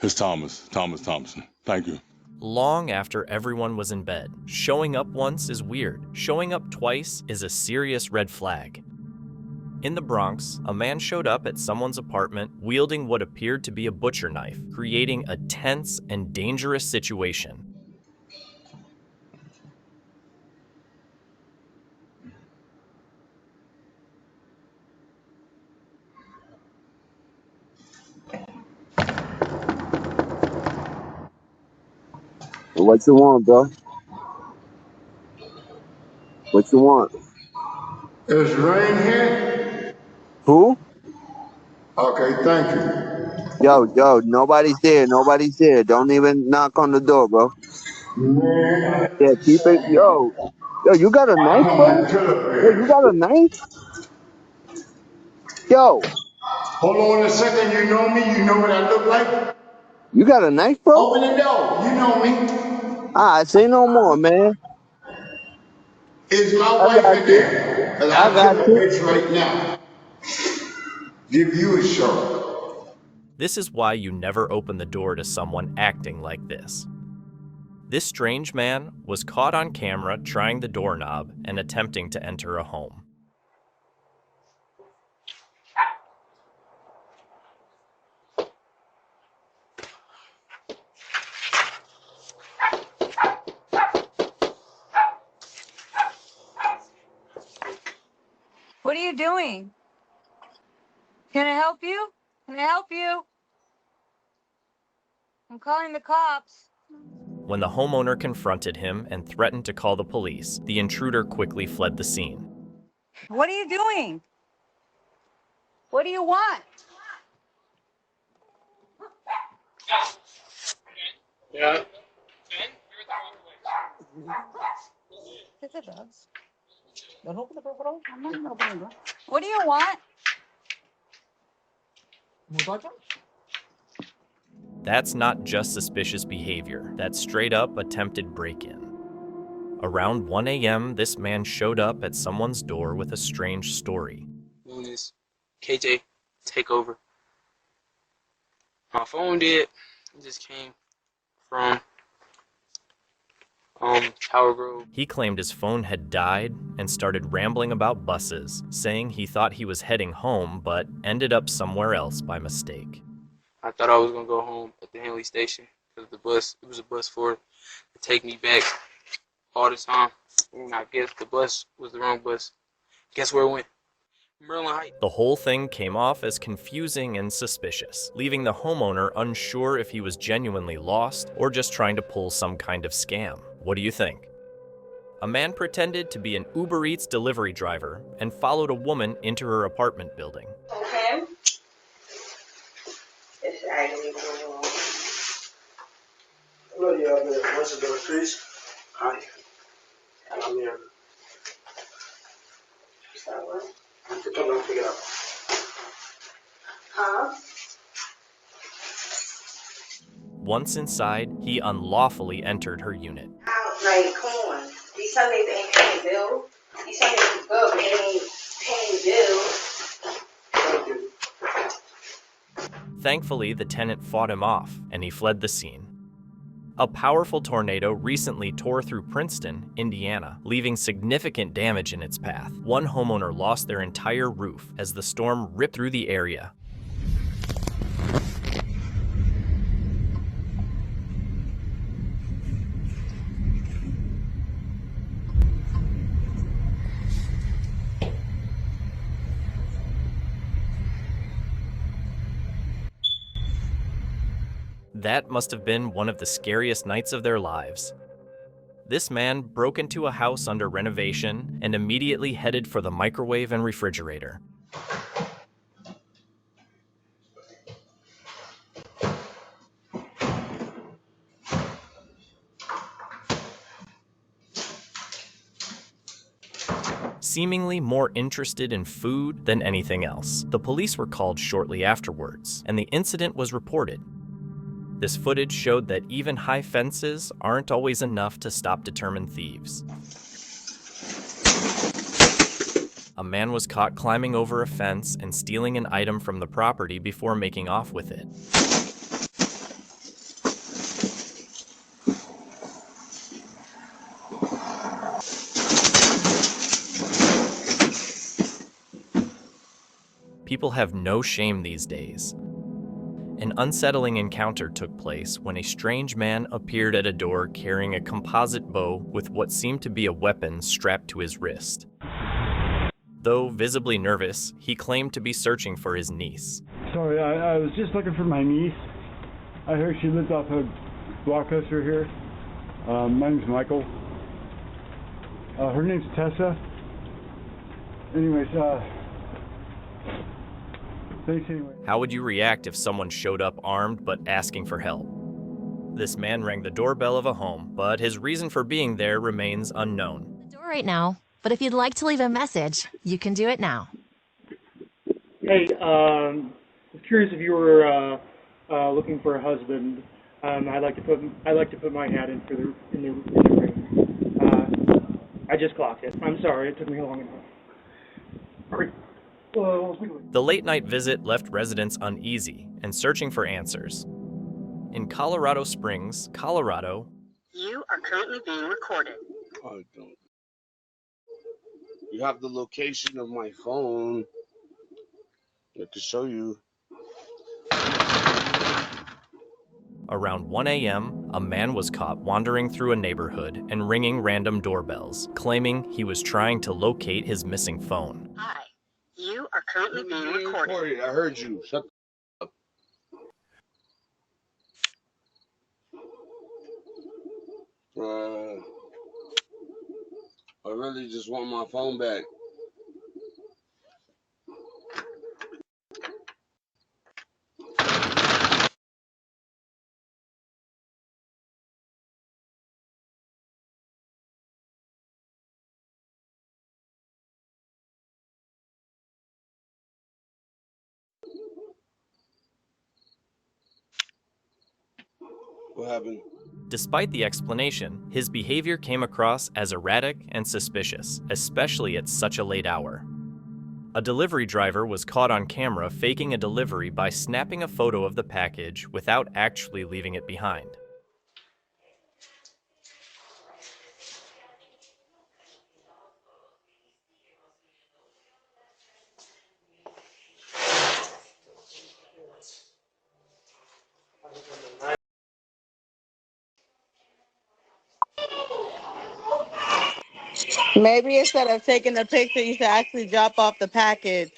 It's Thomas Thompson. Thank you. Long after everyone was in bed, showing up once is weird. Showing up twice is a serious red flag. In the Bronx, a man showed up at someone's apartment wielding what appeared to be a butcher knife, creating a tense and dangerous situation. What you want, bro? What you want? Is Rain here? Who? Okay, thank you. Yo, nobody's there. Don't even knock on the door, bro. Man. Yeah, keep it. Yo, you got a knife, bro? Yo, you got a knife? Yo. Hold on a second. You know me? You know what I look like? You got a knife, bro? Open the door. You know me. Say no more, man. Is my I wife got in you. there? Cause I I'll got kill a you. bitch right now. Give you a show. This is why you never open the door to someone acting like this. This strange man was caught on camera trying the doorknob and attempting to enter a home. What are you doing? Can I help you? Can I help you? I'm calling the cops. When the homeowner confronted him and threatened to call the police, the intruder quickly fled the scene. What are you doing? What do you want? Yeah. Don't open the door. I'm not gonna open the door. What do you want? That's not just suspicious behavior, that's straight up attempted break-in. Around 1 a.m., this man showed up at someone's door with a strange story. Known as KJ Takeover. My phone did. It just came from Tower Grove. He claimed his phone had died and started rambling about buses, saying he thought he was heading home but ended up somewhere else by mistake. I thought I was gonna go home at the Henley station because it was a bus to take me back all the time. And I guess the bus was the wrong bus. Guess where it went? Merlin Heights. The whole thing came off as confusing and suspicious, leaving the homeowner unsure if he was genuinely lost or just trying to pull some kind of scam. What do you think? A man pretended to be an Uber Eats delivery driver and followed a woman into her apartment building. Okay. It's agony going on. Hello, yeah, what's the door, please? Hi. I'm here. So what? I'm coming to pick it up. Huh? Once inside, he unlawfully entered her unit. Like, come on. These Sundays ain't paying bills. These Sundays is good, but it ain't paying bills. Thank you. Thankfully, the tenant fought him off, and he fled the scene. A powerful tornado recently tore through Princeton, Indiana, leaving significant damage in its path. One homeowner lost their entire roof as the storm ripped through the area. That must have been one of the scariest nights of their lives. This man broke into a house under renovation and immediately headed for the microwave and refrigerator. Seemingly more interested in food than anything else. The police were called shortly afterwards, and the incident was reported. This footage showed that even high fences aren't always enough to stop determined thieves. A man was caught climbing over a fence and stealing an item from the property before making off with it. People have no shame these days. An unsettling encounter took place when a strange man appeared at a door carrying a composite bow with what seemed to be a weapon strapped to his wrist. Though visibly nervous, he claimed to be searching for his niece. Sorry, I was just looking for my niece. I heard she lived off a blockbuster here. My name's Michael. Her name's Tessa. Anyways, thanks anyway. How would you react if someone showed up armed but asking for help? This man rang the doorbell of a home, but his reason for being there remains unknown. The door right now, but if you'd like to leave a message, you can do it now. Hey, I was curious if you were looking for a husband. I'd like to put my hat in for in the ring. I just clocked it. I'm sorry, it took me long enough. All right. The late-night visit left residents uneasy and searching for answers. In Colorado Springs, Colorado, You are currently being recorded. I don't. You have the location of my phone. I can show you. around 1 a.m., a man was caught wandering through a neighborhood and ringing random doorbells, claiming he was trying to locate his missing phone. Hi, you are currently being recorded. I heard you. Shut up. I really just want my phone back. What happened? Despite the explanation, his behavior came across as erratic and suspicious, especially at such a late hour. A delivery driver was caught on camera faking a delivery by snapping a photo of the package without actually leaving it behind. Maybe instead of taking the picture, you should actually drop off the package.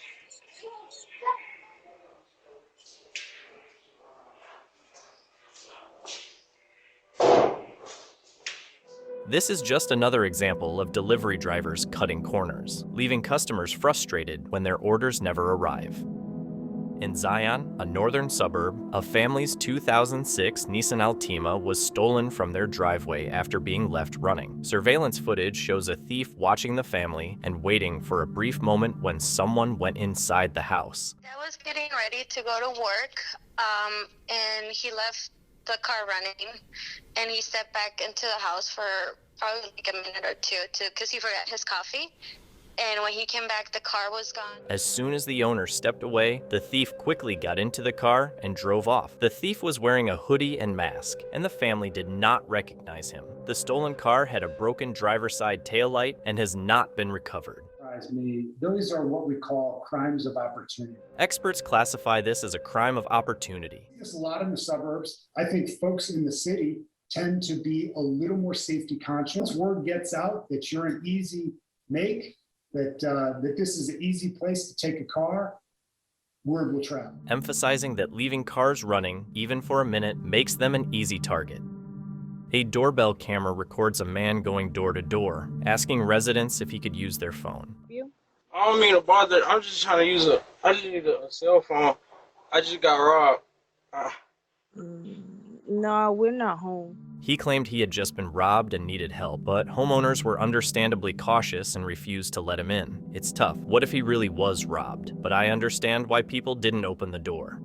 This is just another example of delivery drivers cutting corners, leaving customers frustrated when their orders never arrive. In Zion, a northern suburb, a family's 2006 Nissan Altima was stolen from their driveway after being left running. Surveillance footage shows a thief watching the family and waiting for a brief moment when someone went inside the house. I was getting ready to go to work, and he left the car running, and he stepped back into the house for probably like a minute or two because he forgot his coffee. And when he came back, the car was gone. As soon as the owner stepped away, the thief quickly got into the car and drove off. The thief was wearing a hoodie and mask, and the family did not recognize him. The stolen car had a broken driver's side taillight and has not been recovered. Those are what we call crimes of opportunity. Experts classify this as a crime of opportunity. There's a lot in the suburbs. I think folks in the city tend to be a little more safety conscious. Word gets out that you're an easy make, that this is an easy place to take a car, word will travel. Emphasizing that leaving cars running, even for a minute, makes them an easy target. A doorbell camera records a man going door to door, asking residents if he could use their phone. I don't mean to bother. I'm just trying to use I just need a cell phone. I just got robbed. No, we're not home. He claimed he had just been robbed and needed help, but homeowners were understandably cautious and refused to let him in. It's tough. What if he really was robbed? But I understand why people didn't open the door.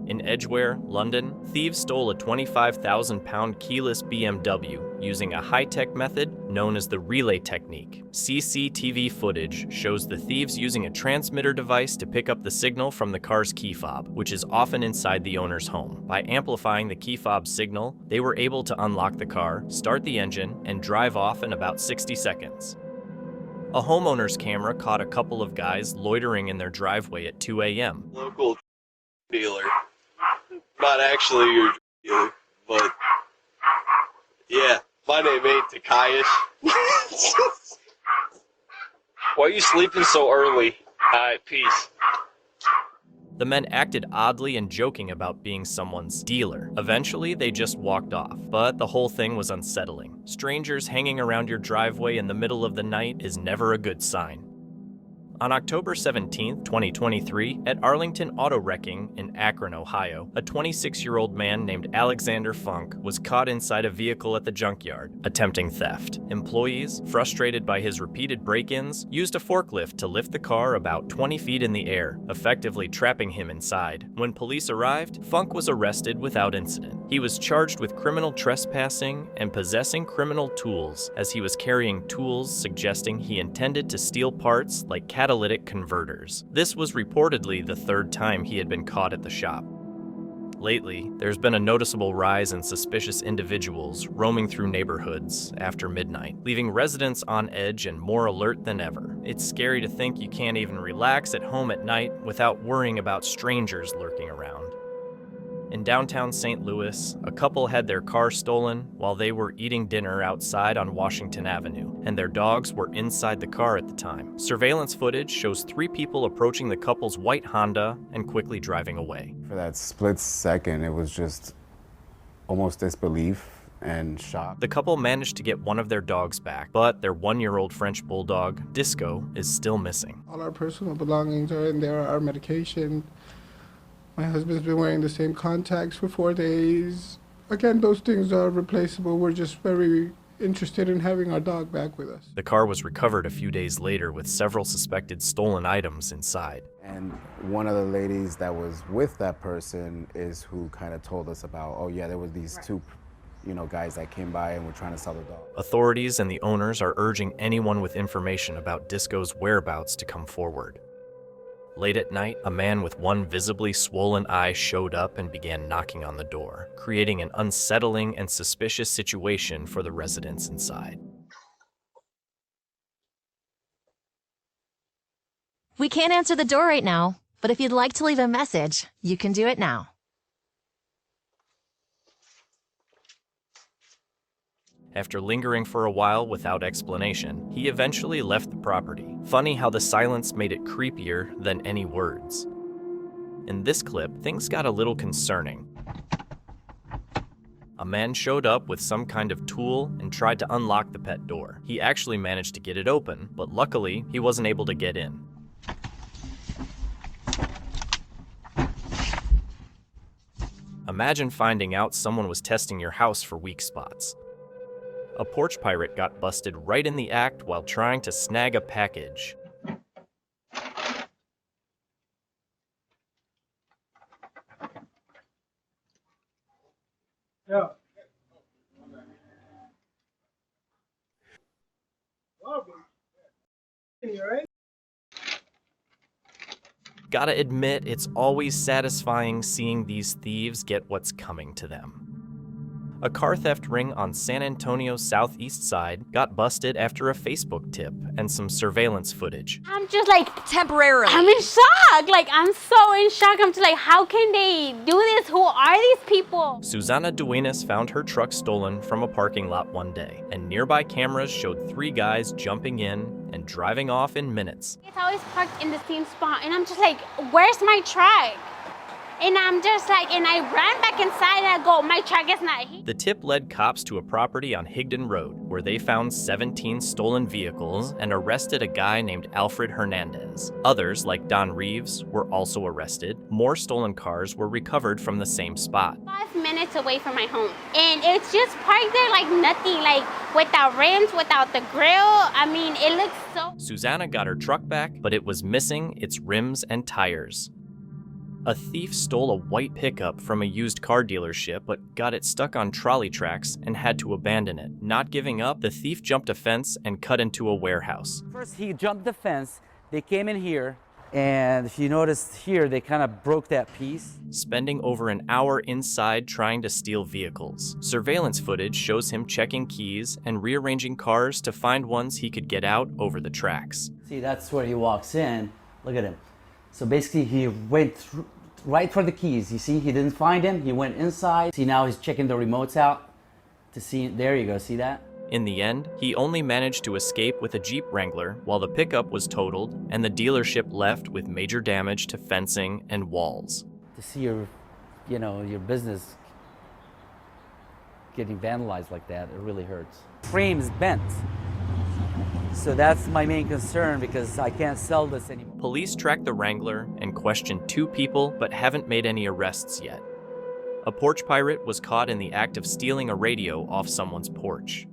In Edgware, London, thieves stole a 25,000-pound keyless BMW using a high-tech method known as the relay technique. CCTV footage shows the thieves using a transmitter device to pick up the signal from the car's key fob, which is often inside the owner's home. By amplifying the key fob signal, they were able to unlock the car, start the engine, and drive off in about 60 seconds. A homeowner's camera caught a couple of guys loitering in their driveway at 2 a.m. Local dealer. Not actually your dealer, but yeah, my name ain't Takayish. Why are you sleeping so early? Alright, peace. The men acted oddly and joking about being someone's dealer. Eventually, they just walked off, but the whole thing was unsettling. Strangers hanging around your driveway in the middle of the night is never a good sign. On October 17, 2023, at Arlington Auto Wrecking in Akron, Ohio, a 26-year-old man named Alexander Funk was caught inside a vehicle at the junkyard, attempting theft. Employees, frustrated by his repeated break-ins, used a forklift to lift the car about 20 feet in the air, effectively trapping him inside. When police arrived, Funk was arrested without incident. He was charged with criminal trespassing and possessing criminal tools, as he was carrying tools suggesting he intended to steal parts like catalytic converters. This was reportedly the third time he had been caught at the shop. Lately, there's been a noticeable rise in suspicious individuals roaming through neighborhoods after midnight, leaving residents on edge and more alert than ever. It's scary to think you can't even relax at home at night without worrying about strangers lurking around. In downtown St. Louis, a couple had their car stolen while they were eating dinner outside on Washington Avenue, and their dogs were inside the car at the time. Surveillance footage shows 3 people approaching the couple's white Honda and quickly driving away. For that split second, it was just almost disbelief and shock. The couple managed to get one of their dogs back, but their 1-year-old French bulldog, Disco, is still missing. All our personal belongings are in there, our medication. My husband's been wearing the same contacts for 4 days. Again, those things are replaceable. We're just very interested in having our dog back with us. The car was recovered a few days later with several suspected stolen items inside. And one of the ladies that was with that person is who kind of told us about, oh yeah, there was these 2 guys that came by and were trying to sell the dog. Authorities and the owners are urging anyone with information about Disco's whereabouts to come forward. Late at night, a man with one visibly swollen eye showed up and began knocking on the door, creating an unsettling and suspicious situation for the residents inside. We can't answer the door right now, but if you'd like to leave a message, you can do it now. After lingering for a while without explanation, he eventually left the property. Funny how the silence made it creepier than any words. In this clip, things got a little concerning. A man showed up with some kind of tool and tried to unlock the pet door. He actually managed to get it open, but luckily, he wasn't able to get in. Imagine finding out someone was testing your house for weak spots. A porch pirate got busted right in the act while trying to snag a package. Yeah. Right? Gotta admit, it's always satisfying seeing these thieves get what's coming to them. A car theft ring on San Antonio's southeast side got busted after a Facebook tip and some surveillance footage. I'm just like temporarily. I'm in shock. Like, I'm so in shock. I'm just like, how can they do this? Who are these people? Susana Duenas found her truck stolen from a parking lot one day, and nearby cameras showed 3 guys jumping in and driving off in minutes. It's always parked in the same spot, and I'm just like, where's my truck? And I'm just like, and I ran back inside and I go, my truck is not here. The tip led cops to a property on Higdon Road, where they found 17 stolen vehicles and arrested a guy named Alfred Hernandez. Others, like Don Reeves, were also arrested. More stolen cars were recovered from the same spot. 5 minutes away from my home. And it's just parked there like nothing, like without rims, without the grill. I mean, it looks so... Susana got her truck back, but it was missing its rims and tires. A thief stole a white pickup from a used car dealership, but got it stuck on trolley tracks and had to abandon it. Not giving up, the thief jumped a fence and cut into a warehouse. First, he jumped the fence. They came in here, and if you notice here, they kind of broke that piece. Spending over an hour inside trying to steal vehicles. Surveillance footage shows him checking keys and rearranging cars to find ones he could get out over the tracks. See, that's where he walks in. Look at him. So basically, he went right for the keys. You see, he didn't find him. He went inside. See, now he's checking the remotes out to see. There you go. See that? In the end, he only managed to escape with a Jeep Wrangler while the pickup was totaled and the dealership left with major damage to fencing and walls. To see your business getting vandalized like that, it really hurts. Frame's bent. So that's my main concern because I can't sell this anymore. Police tracked the Wrangler and questioned 2 people but haven't made any arrests yet. A porch pirate was caught in the act of stealing a radio off someone's porch.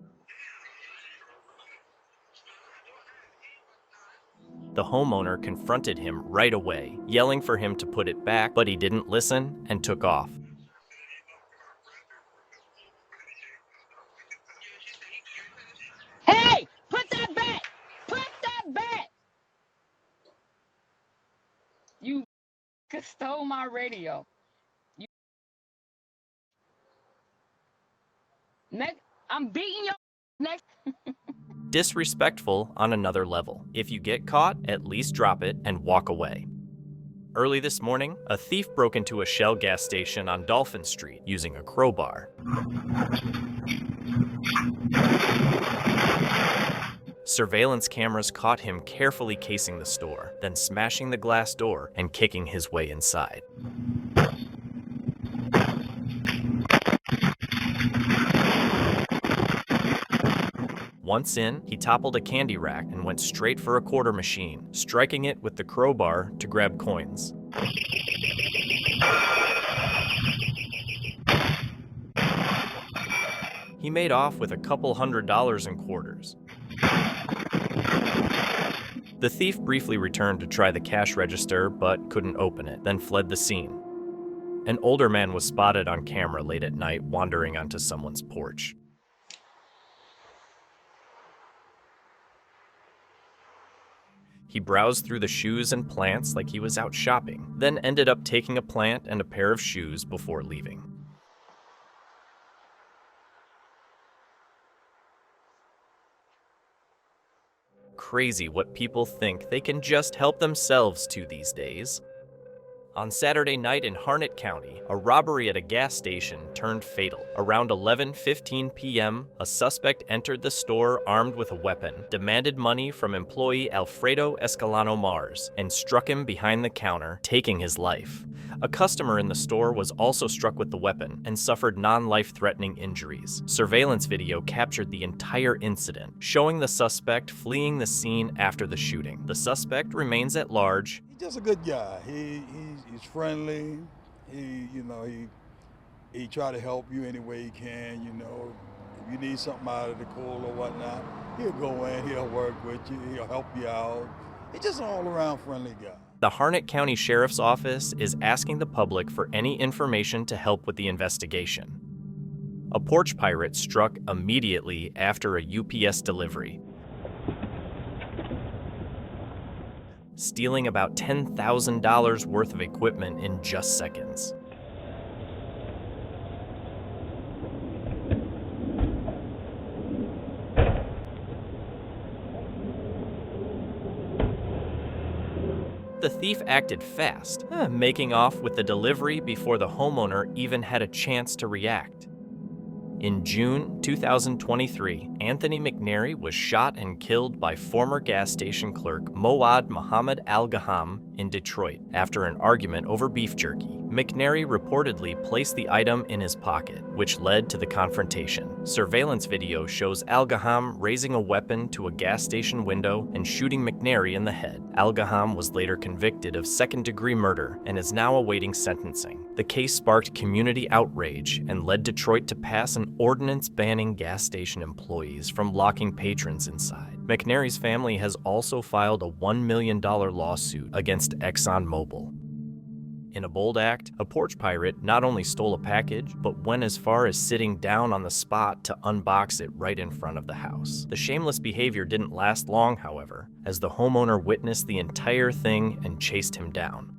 The homeowner confronted him right away, yelling for him to put it back, but he didn't listen and took off. Hey! Put that back! Put that back! You stole my radio. I'm beating your next. Disrespectful on another level. If you get caught, at least drop it and walk away. Early this morning, a thief broke into a Shell gas station on Dolphin Street using a crowbar. Surveillance cameras caught him carefully casing the store, then smashing the glass door and kicking his way inside. Once in, he toppled a candy rack and went straight for a quarter machine, striking it with the crowbar to grab coins. He made off with a couple $100 in quarters. The thief briefly returned to try the cash register, but couldn't open it, then fled the scene. An older man was spotted on camera late at night wandering onto someone's porch. He browsed through the shoes and plants like he was out shopping, then ended up taking a plant and a pair of shoes before leaving. Crazy what people think they can just help themselves to these days. On Saturday night in Harnett County, a robbery at a gas station turned fatal. Around 11:15 p.m., a suspect entered the store armed with a weapon, demanded money from employee Alfredo Escalano Mars, and struck him behind the counter, taking his life. A customer in the store was also struck with the weapon and suffered non-life-threatening injuries. Surveillance video captured the entire incident, showing the suspect fleeing the scene after the shooting. The suspect remains at large. He's just a good guy. He's friendly. He try to help you any way he can. If you need something out of the cool or whatnot, he'll go in. He'll work with you. He'll help you out. He's just an all-around friendly guy. The Harnett County Sheriff's Office is asking the public for any information to help with the investigation. A porch pirate struck immediately after a UPS delivery, stealing about $10,000 worth of equipment in just seconds. The thief acted fast, making off with the delivery before the homeowner even had a chance to react. In June 2023, Anthony McNary was shot and killed by former gas station clerk Moad Mohammed Al-Gaham in Detroit after an argument over beef jerky. McNary reportedly placed the item in his pocket, which led to the confrontation. Surveillance video shows Al-Gaham raising a weapon to a gas station window and shooting McNary in the head. Al-Gaham was later convicted of second-degree murder and is now awaiting sentencing. The case sparked community outrage and led Detroit to pass an ordinance banning gas station employees from locking patrons inside. McNary's family has also filed a $1 million lawsuit against ExxonMobil. In a bold act, a porch pirate not only stole a package, but went as far as sitting down on the spot to unbox it right in front of the house. The shameless behavior didn't last long, however, as the homeowner witnessed the entire thing and chased him down.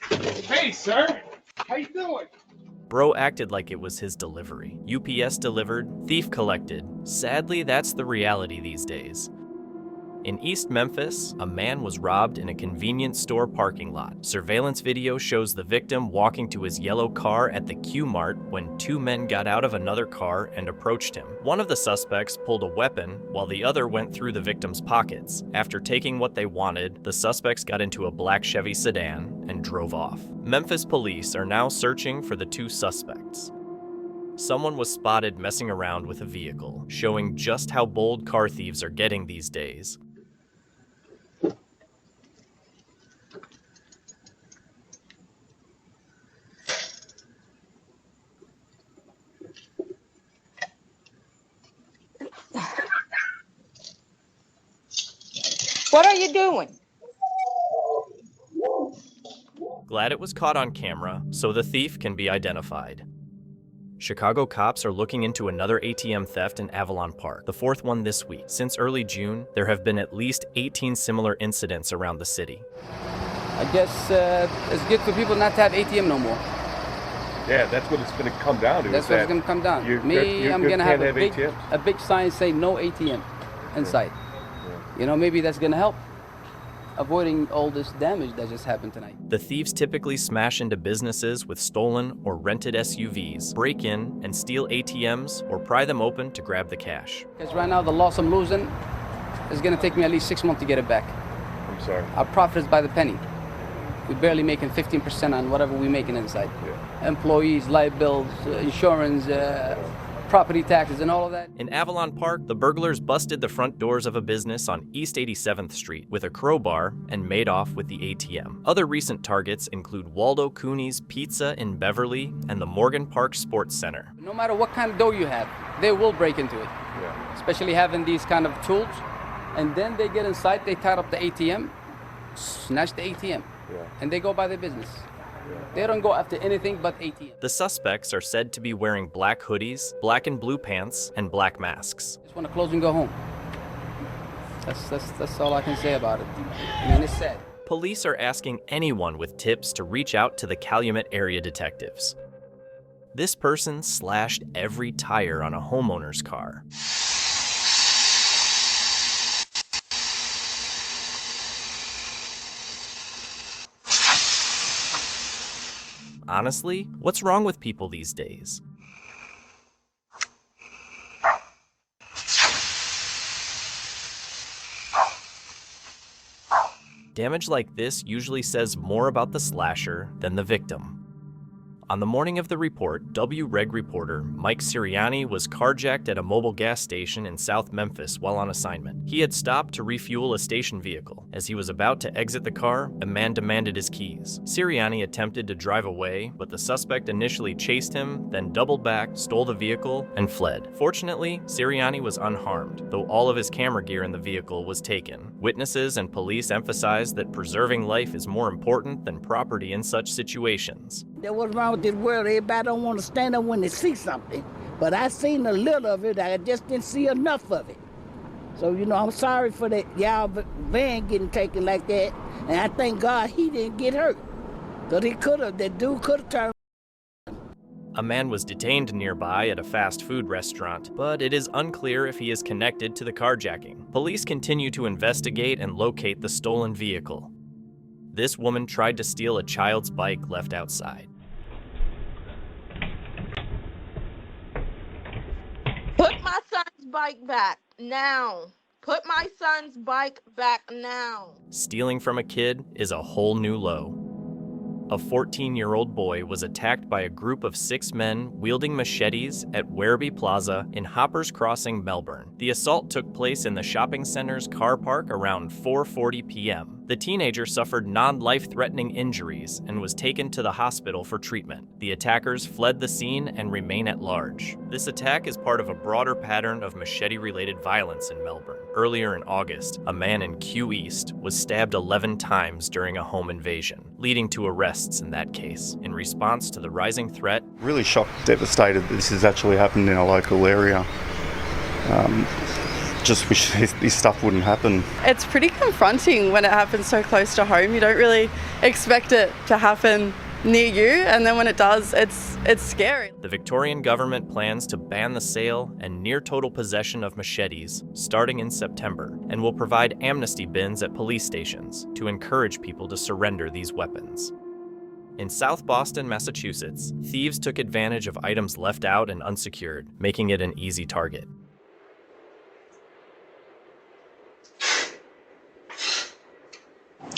Hey, sir. How you doing? Bro acted like it was his delivery. UPS delivered, thief collected. Sadly, that's the reality these days. In East Memphis, a man was robbed in a convenience store parking lot. Surveillance video shows the victim walking to his yellow car at the Q-Mart when two men got out of another car and approached him. One of the suspects pulled a weapon while the other went through the victim's pockets. After taking what they wanted, the suspects got into a black Chevy sedan and drove off. Memphis police are now searching for the two suspects. Someone was spotted messing around with a vehicle, showing just how bold car thieves are getting these days. What are you doing? Glad it was caught on camera, so the thief can be identified. Chicago cops are looking into another ATM theft in Avalon Park, the fourth one this week. Since early June, there have been at least 18 similar incidents around the city. I guess it's good for people not to have ATM no more. Yeah, that's what it's going to come down to. That's what it's going to come down. Me, I'm going to have a big sign saying no ATM inside. You know, maybe that's going to help avoiding all this damage that just happened tonight. The thieves typically smash into businesses with stolen or rented SUVs, break in and steal ATMs or pry them open to grab the cash. Because right now the loss I'm losing is going to take me at least 6 months to get it back. I'm sorry. Our profit is by the penny. We're barely making 15% on whatever we're making inside. Yeah. Employees, light bills, insurance, property taxes and all of that. In Avalon Park, the burglars busted the front doors of a business on East 87th Street with a crowbar and made off with the ATM. Other recent targets include Waldo Cooney's Pizza in Beverly and the Morgan Park Sports Center. No matter what kind of dough you have, they will break into it. Yeah. Especially having these kind of tools, And then they get inside, they tie up the ATM, snatch the ATM, and they go by their business. They don't go after anything but ATM. The suspects are said to be wearing black hoodies, black and blue pants, and black masks. Just want to close and go home. That's all I can say about it. I mean, it's sad. Police are asking anyone with tips to reach out to the Calumet area detectives. This person slashed every tire on a homeowner's car. Honestly, what's wrong with people these days? Damage like this usually says more about the slasher than the victim. On the morning of the report, WREG reporter Mike Sirianni was carjacked at a mobile gas station in South Memphis while on assignment. He had stopped to refuel a station vehicle. As he was about to exit the car, a man demanded his keys. Sirianni attempted to drive away, but the suspect initially chased him, then doubled back, stole the vehicle, and fled. Fortunately, Sirianni was unharmed, though all of his camera gear in the vehicle was taken. Witnesses and police emphasized that preserving life is more important than property in such situations. That's what's wrong with this world. Everybody don't want to stand up when they see something. But I seen a little of it. I just didn't see enough of it. So, you know, I'm sorry for that y'all van getting taken like that. And I thank God he didn't get hurt. Because that dude could have turned. A man was detained nearby at a fast food restaurant, but it is unclear if he is connected to the carjacking. Police continue to investigate and locate the stolen vehicle. This woman tried to steal a child's bike left outside. Put my son's bike back now. Put my son's bike back now. Stealing from a kid is a whole new low. A 14-year-old boy was attacked by a group of 6 men wielding machetes at Werribee Plaza in Hoppers Crossing, Melbourne. The assault took place in the shopping center's car park around 4:40 p.m. The teenager suffered non-life-threatening injuries and was taken to the hospital for treatment. The attackers fled the scene and remain at large. This attack is part of a broader pattern of machete-related violence in Melbourne. Earlier in August, a man in Kew East was stabbed 11 times during a home invasion, leading to arrests in that case. In response to the rising threat, really shocked, devastated that this has actually happened in a local area. Just wish this stuff wouldn't happen. It's pretty confronting when it happens so close to home. You don't really expect it to happen near you, and then when it does, it's scary. The Victorian government plans to ban the sale and near total possession of machetes starting in September, and will provide amnesty bins at police stations to encourage people to surrender these weapons. In South Boston, Massachusetts, thieves took advantage of items left out and unsecured, making it an easy target.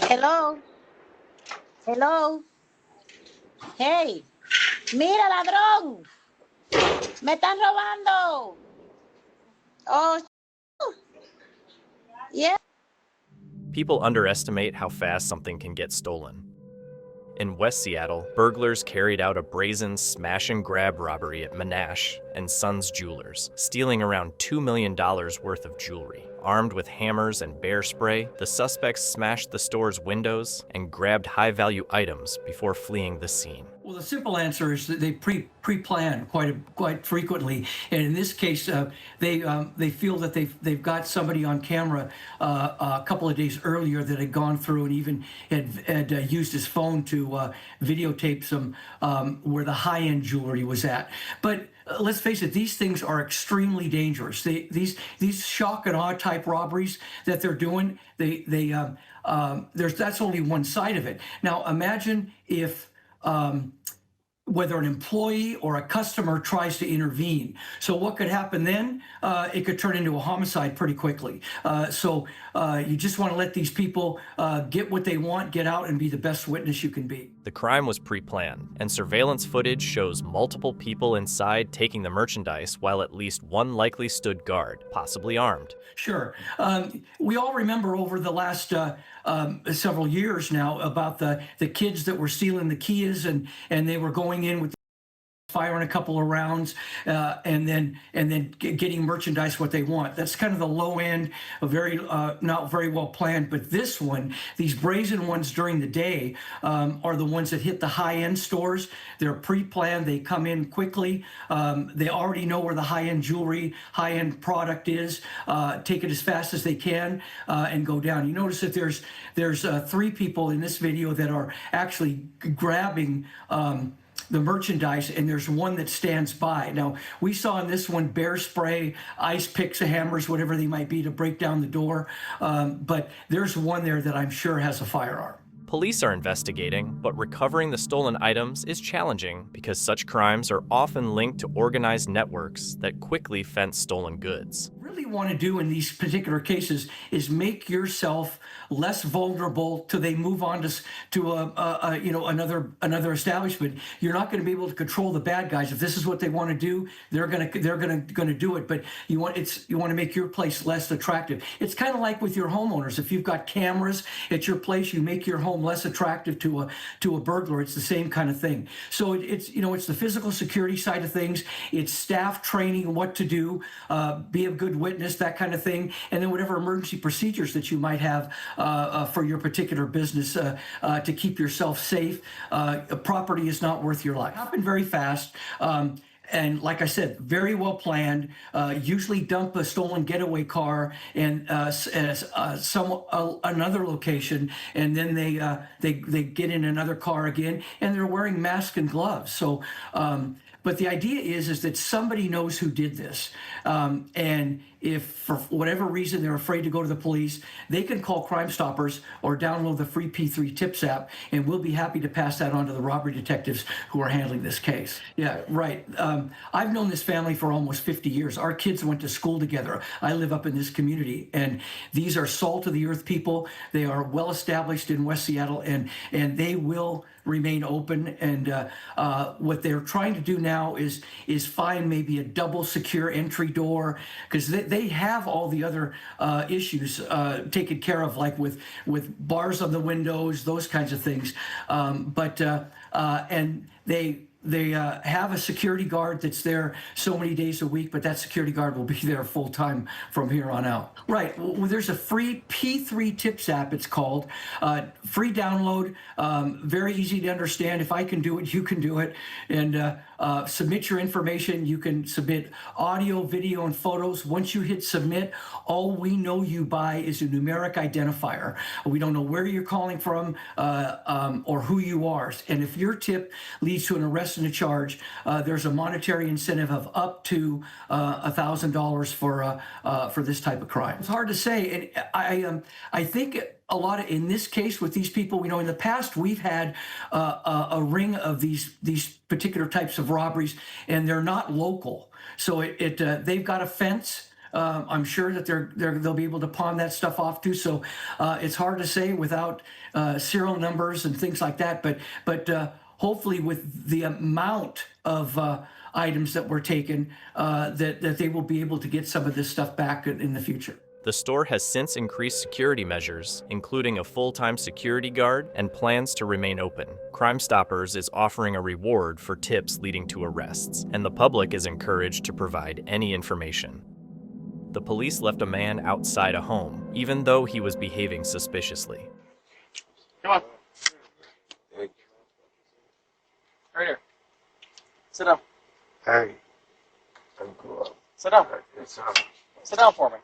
Hello. Hello. Hey. Mira, ladrón. Me están robando. Oh, yeah. People underestimate how fast something can get stolen. In West Seattle, burglars carried out a brazen smash-and-grab robbery at Monash and Sons Jewelers, stealing around $2 million worth of jewelry. Armed with hammers and bear spray, the suspects smashed the store's windows and grabbed high-value items before fleeing the scene. Well, the simple answer is that they pre-plan quite frequently, and in this case, they feel that they've got somebody on camera a couple of days earlier that had gone through and even had used his phone to videotape some where the high-end jewelry was at. But let's face it, these things are extremely dangerous. These shock and awe type robberies that they're doing, that's only one side of it. Now imagine if whether an employee or a customer tries to intervene. So what could happen then? It could turn into a homicide pretty quickly. So you just want to let these people get what they want, get out, and be the best witness you can be. The crime was pre-planned, and surveillance footage shows multiple people inside taking the merchandise while at least one likely stood guard, possibly armed. Sure. We all remember over the last several years now about the kids that were stealing the Kias and they were going in with firing a couple of rounds, and then getting merchandise what they want. That's kind of the low end, not very well planned. But this one, these brazen ones during the day, are the ones that hit the high-end stores. They're pre-planned. They come in quickly. They already know where the high-end jewelry, high-end product is. Take it as fast as they can and go down. You notice that there's 3 people in this video that are actually grabbing the merchandise, and there's one that stands by. Now, we saw in this one bear spray, ice picks, hammers, whatever they might be to break down the door, but there's one there that I'm sure has a firearm. Police are investigating, but recovering the stolen items is challenging because such crimes are often linked to organized networks that quickly fence stolen goods. Really want to do in these particular cases is make yourself less vulnerable till they move on to another establishment. You're not going to be able to control the bad guys. If this is what they want to do, they're going to do it. But you want to make your place less attractive. It's kind of like with your homeowners. If you've got cameras at your place, you make your home less attractive to a burglar. It's the same kind of thing. So it's the physical security side of things. It's staff training what to do, be a good witness, that kind of thing, and then whatever emergency procedures that you might have for your particular business to keep yourself safe. Property is not worth your life. It happened very fast. And like I said, very well planned. Usually dump a stolen getaway car in another location, and then they get in another car again, and they're wearing masks and gloves. So, but the idea is that somebody knows who did this, and if for whatever reason they're afraid to go to the police, they can call Crime Stoppers or download the free P3 Tips app, and we'll be happy to pass that on to the robbery detectives who are handling this case. Yeah, right. I've known this family for almost 50 years. Our kids went to school together. I live up in this community, and these are salt of the earth people. They are well established in West Seattle, and they will remain open. And what they're trying to do now is find maybe a double secure entry door, because they have all the other issues taken care of, like with bars on the windows, those kinds of things. And they have a security guard that's there so many days a week, but that security guard will be there full time from here on out. Right. Well, there's a free P3 Tips app, it's called. Free download, very easy to understand. If I can do it, you can do it. And submit your information. You can submit audio, video, and photos. Once you hit submit, all we know you by is a numeric identifier. We don't know where you're calling from or who you are. And if your tip leads to an arrest and a charge, there's a monetary incentive of up to $1,000 for this type of crime. It's hard to say, and I think a lot of, in this case with these people, in the past we've had a ring of these particular types of robberies, and they're not local. So they've got a fence. I'm sure that they'll be able to pawn that stuff off too. So it's hard to say without serial numbers and things like that. But hopefully with the amount of items that were taken, that they will be able to get some of this stuff back in the future. The store has since increased security measures, including a full-time security guard and plans to remain open. Crime Stoppers is offering a reward for tips leading to arrests, and the public is encouraged to provide any information. The police left a man outside a home, even though he was behaving suspiciously. Come on. Right here. Sit down. Hey. Sit down. Sit down for me.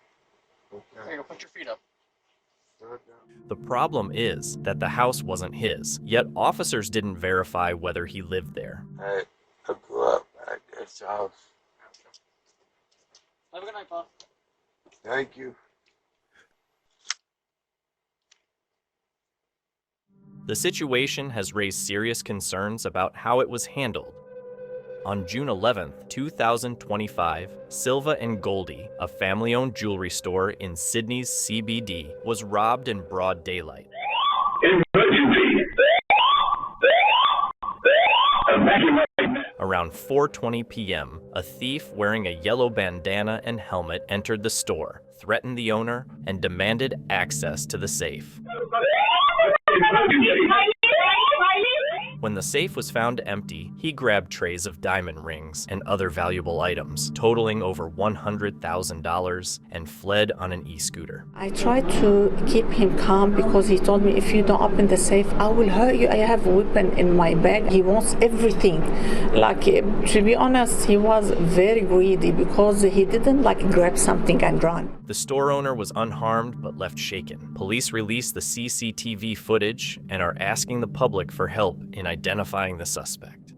There you go, put your feet up. The problem is that the house wasn't his, yet officers didn't verify whether he lived there. Hey, I grew up at this house. Have a good night, Paul. Thank you. The situation has raised serious concerns about how it was handled. On June 11, 2025, Silva & Goldie, a family-owned jewelry store in Sydney's CBD, was robbed in broad daylight. Around 4:20 p.m., a thief wearing a yellow bandana and helmet entered the store, threatened the owner, and demanded access to the safe. When the safe was found empty, he grabbed trays of diamond rings and other valuable items, totaling over $100,000, and fled on an e-scooter. I tried to keep him calm because he told me, if you don't open the safe, I will hurt you. I have a weapon in my bag. He wants everything. Like, to be honest, he was very greedy because he didn't grab something and run. The store owner was unharmed but left shaken. Police released the CCTV footage and are asking the public for help in identifying the suspect.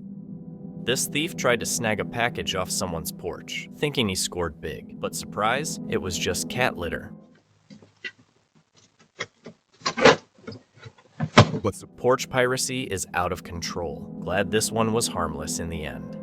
This thief tried to snag a package off someone's porch, thinking he scored big. But surprise, it was just cat litter. Porch piracy is out of control. Glad this one was harmless in the end.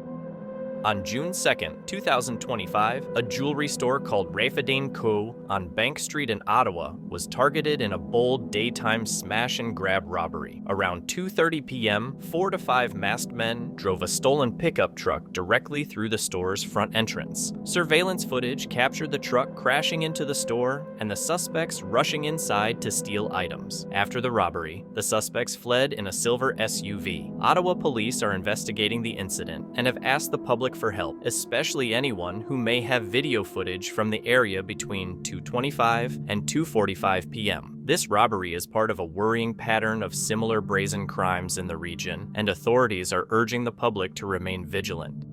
On June 2nd, 2025, a jewelry store called Rafadane Co. on Bank Street in Ottawa was targeted in a bold daytime smash-and-grab robbery. Around 2:30 p.m., 4 to 5 masked men drove a stolen pickup truck directly through the store's front entrance. Surveillance footage captured the truck crashing into the store and the suspects rushing inside to steal items. After the robbery, the suspects fled in a silver SUV. Ottawa police are investigating the incident and have asked the public for help, especially anyone who may have video footage from the area between 2:25 and 2:45 p.m. This robbery is part of a worrying pattern of similar brazen crimes in the region, and authorities are urging the public to remain vigilant.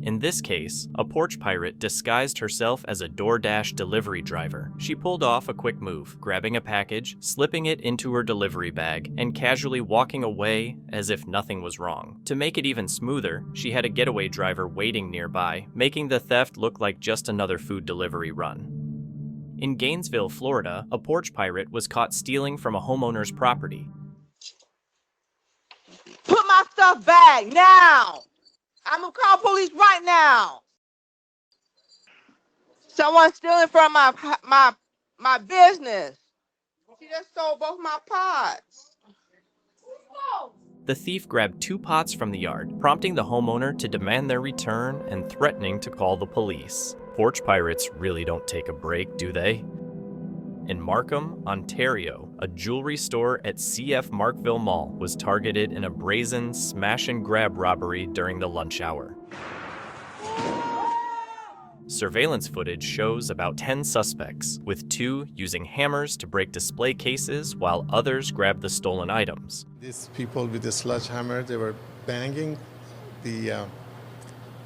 In this case, a porch pirate disguised herself as a DoorDash delivery driver. She pulled off a quick move, grabbing a package, slipping it into her delivery bag, and casually walking away as if nothing was wrong. To make it even smoother, she had a getaway driver waiting nearby, making the theft look like just another food delivery run. In Gainesville, Florida, a porch pirate was caught stealing from a homeowner's property. Put my stuff back now! I'm gonna call police right now. Someone's stealing from my business. She just stole both my pots. The thief grabbed 2 pots from the yard, prompting the homeowner to demand their return and threatening to call the police. Porch pirates really don't take a break, do they? In Markham, Ontario, a jewelry store at CF Markville Mall was targeted in a brazen smash-and-grab robbery during the lunch hour. Surveillance footage shows about 10 suspects, with 2 using hammers to break display cases while others grabbed the stolen items. These people with the sledgehammer, they were banging the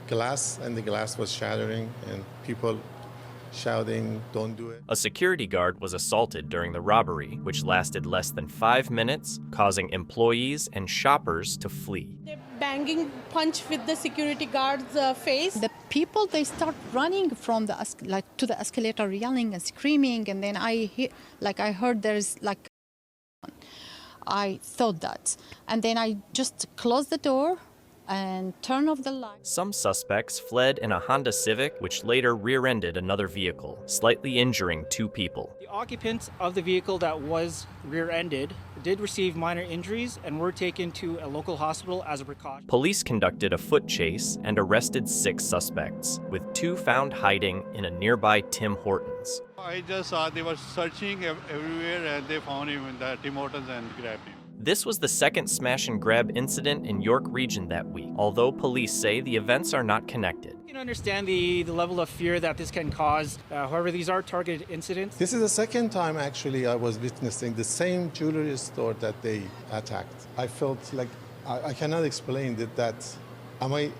glass, and the glass was shattering, and people shouting, "Don't do it." A security guard was assaulted during the robbery, which lasted less than 5 minutes, causing employees and shoppers to flee. Banging punch with the security guard's face. The people, they start running from the to the escalator, yelling and screaming, and then I heard there's I thought that, and then I just closed the door and turn off the light. Some suspects fled in a Honda Civic, which later rear-ended another vehicle, slightly injuring 2 people. The occupants of the vehicle that was rear-ended did receive minor injuries and were taken to a local hospital as a precaution. Police conducted a foot chase and arrested 6 suspects, with 2 found hiding in a nearby Tim Hortons. I just saw they were searching everywhere and they found him in the Tim Hortons and grabbed him. This was the second smash-and-grab incident in York Region that week, although police say the events are not connected. You can understand the level of fear that this can cause. However, these are targeted incidents. This is the second time, actually, I was witnessing the same jewelry store that they attacked. I felt like I cannot explain that. Am I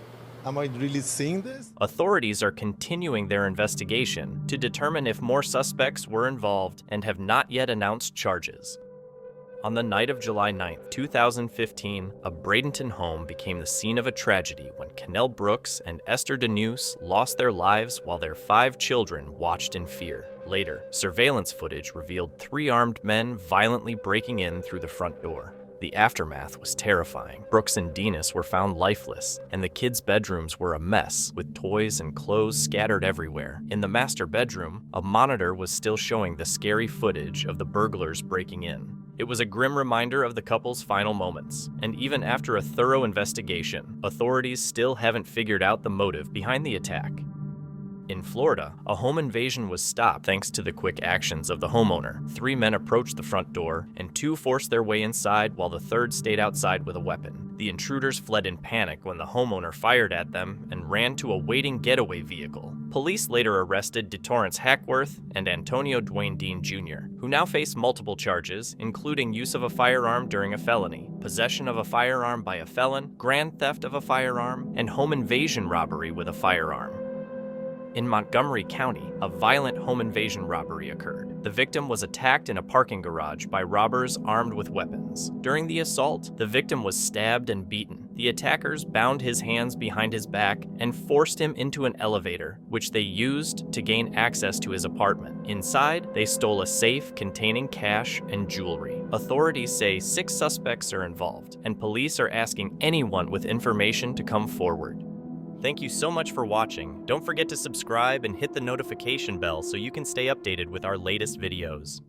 really seeing this? Authorities are continuing their investigation to determine if more suspects were involved and have not yet announced charges. On the night of July 9, 2015, a Bradenton home became the scene of a tragedy when Kennell Brooks and Esther Denuse lost their lives while their 5 children watched in fear. Later, surveillance footage revealed 3 armed men violently breaking in through the front door. The aftermath was terrifying. Brooks and Denise were found lifeless, and the kids' bedrooms were a mess, with toys and clothes scattered everywhere. In the master bedroom, a monitor was still showing the scary footage of the burglars breaking in. It was a grim reminder of the couple's final moments, and even after a thorough investigation, authorities still haven't figured out the motive behind the attack. In Florida, a home invasion was stopped thanks to the quick actions of the homeowner. 3 men approached the front door, and 2 forced their way inside while the third stayed outside with a weapon. The intruders fled in panic when the homeowner fired at them and ran to a waiting getaway vehicle. Police later arrested DeTorrance Hackworth and Antonio Dwayne Dean Jr., who now face multiple charges, including use of a firearm during a felony, possession of a firearm by a felon, grand theft of a firearm, and home invasion robbery with a firearm. In Montgomery County, a violent home invasion robbery occurred. The victim was attacked in a parking garage by robbers armed with weapons. During the assault, the victim was stabbed and beaten. The attackers bound his hands behind his back and forced him into an elevator, which they used to gain access to his apartment. Inside, they stole a safe containing cash and jewelry. Authorities say 6 suspects are involved, and police are asking anyone with information to come forward. Thank you so much for watching. Don't forget to subscribe and hit the notification bell so you can stay updated with our latest videos.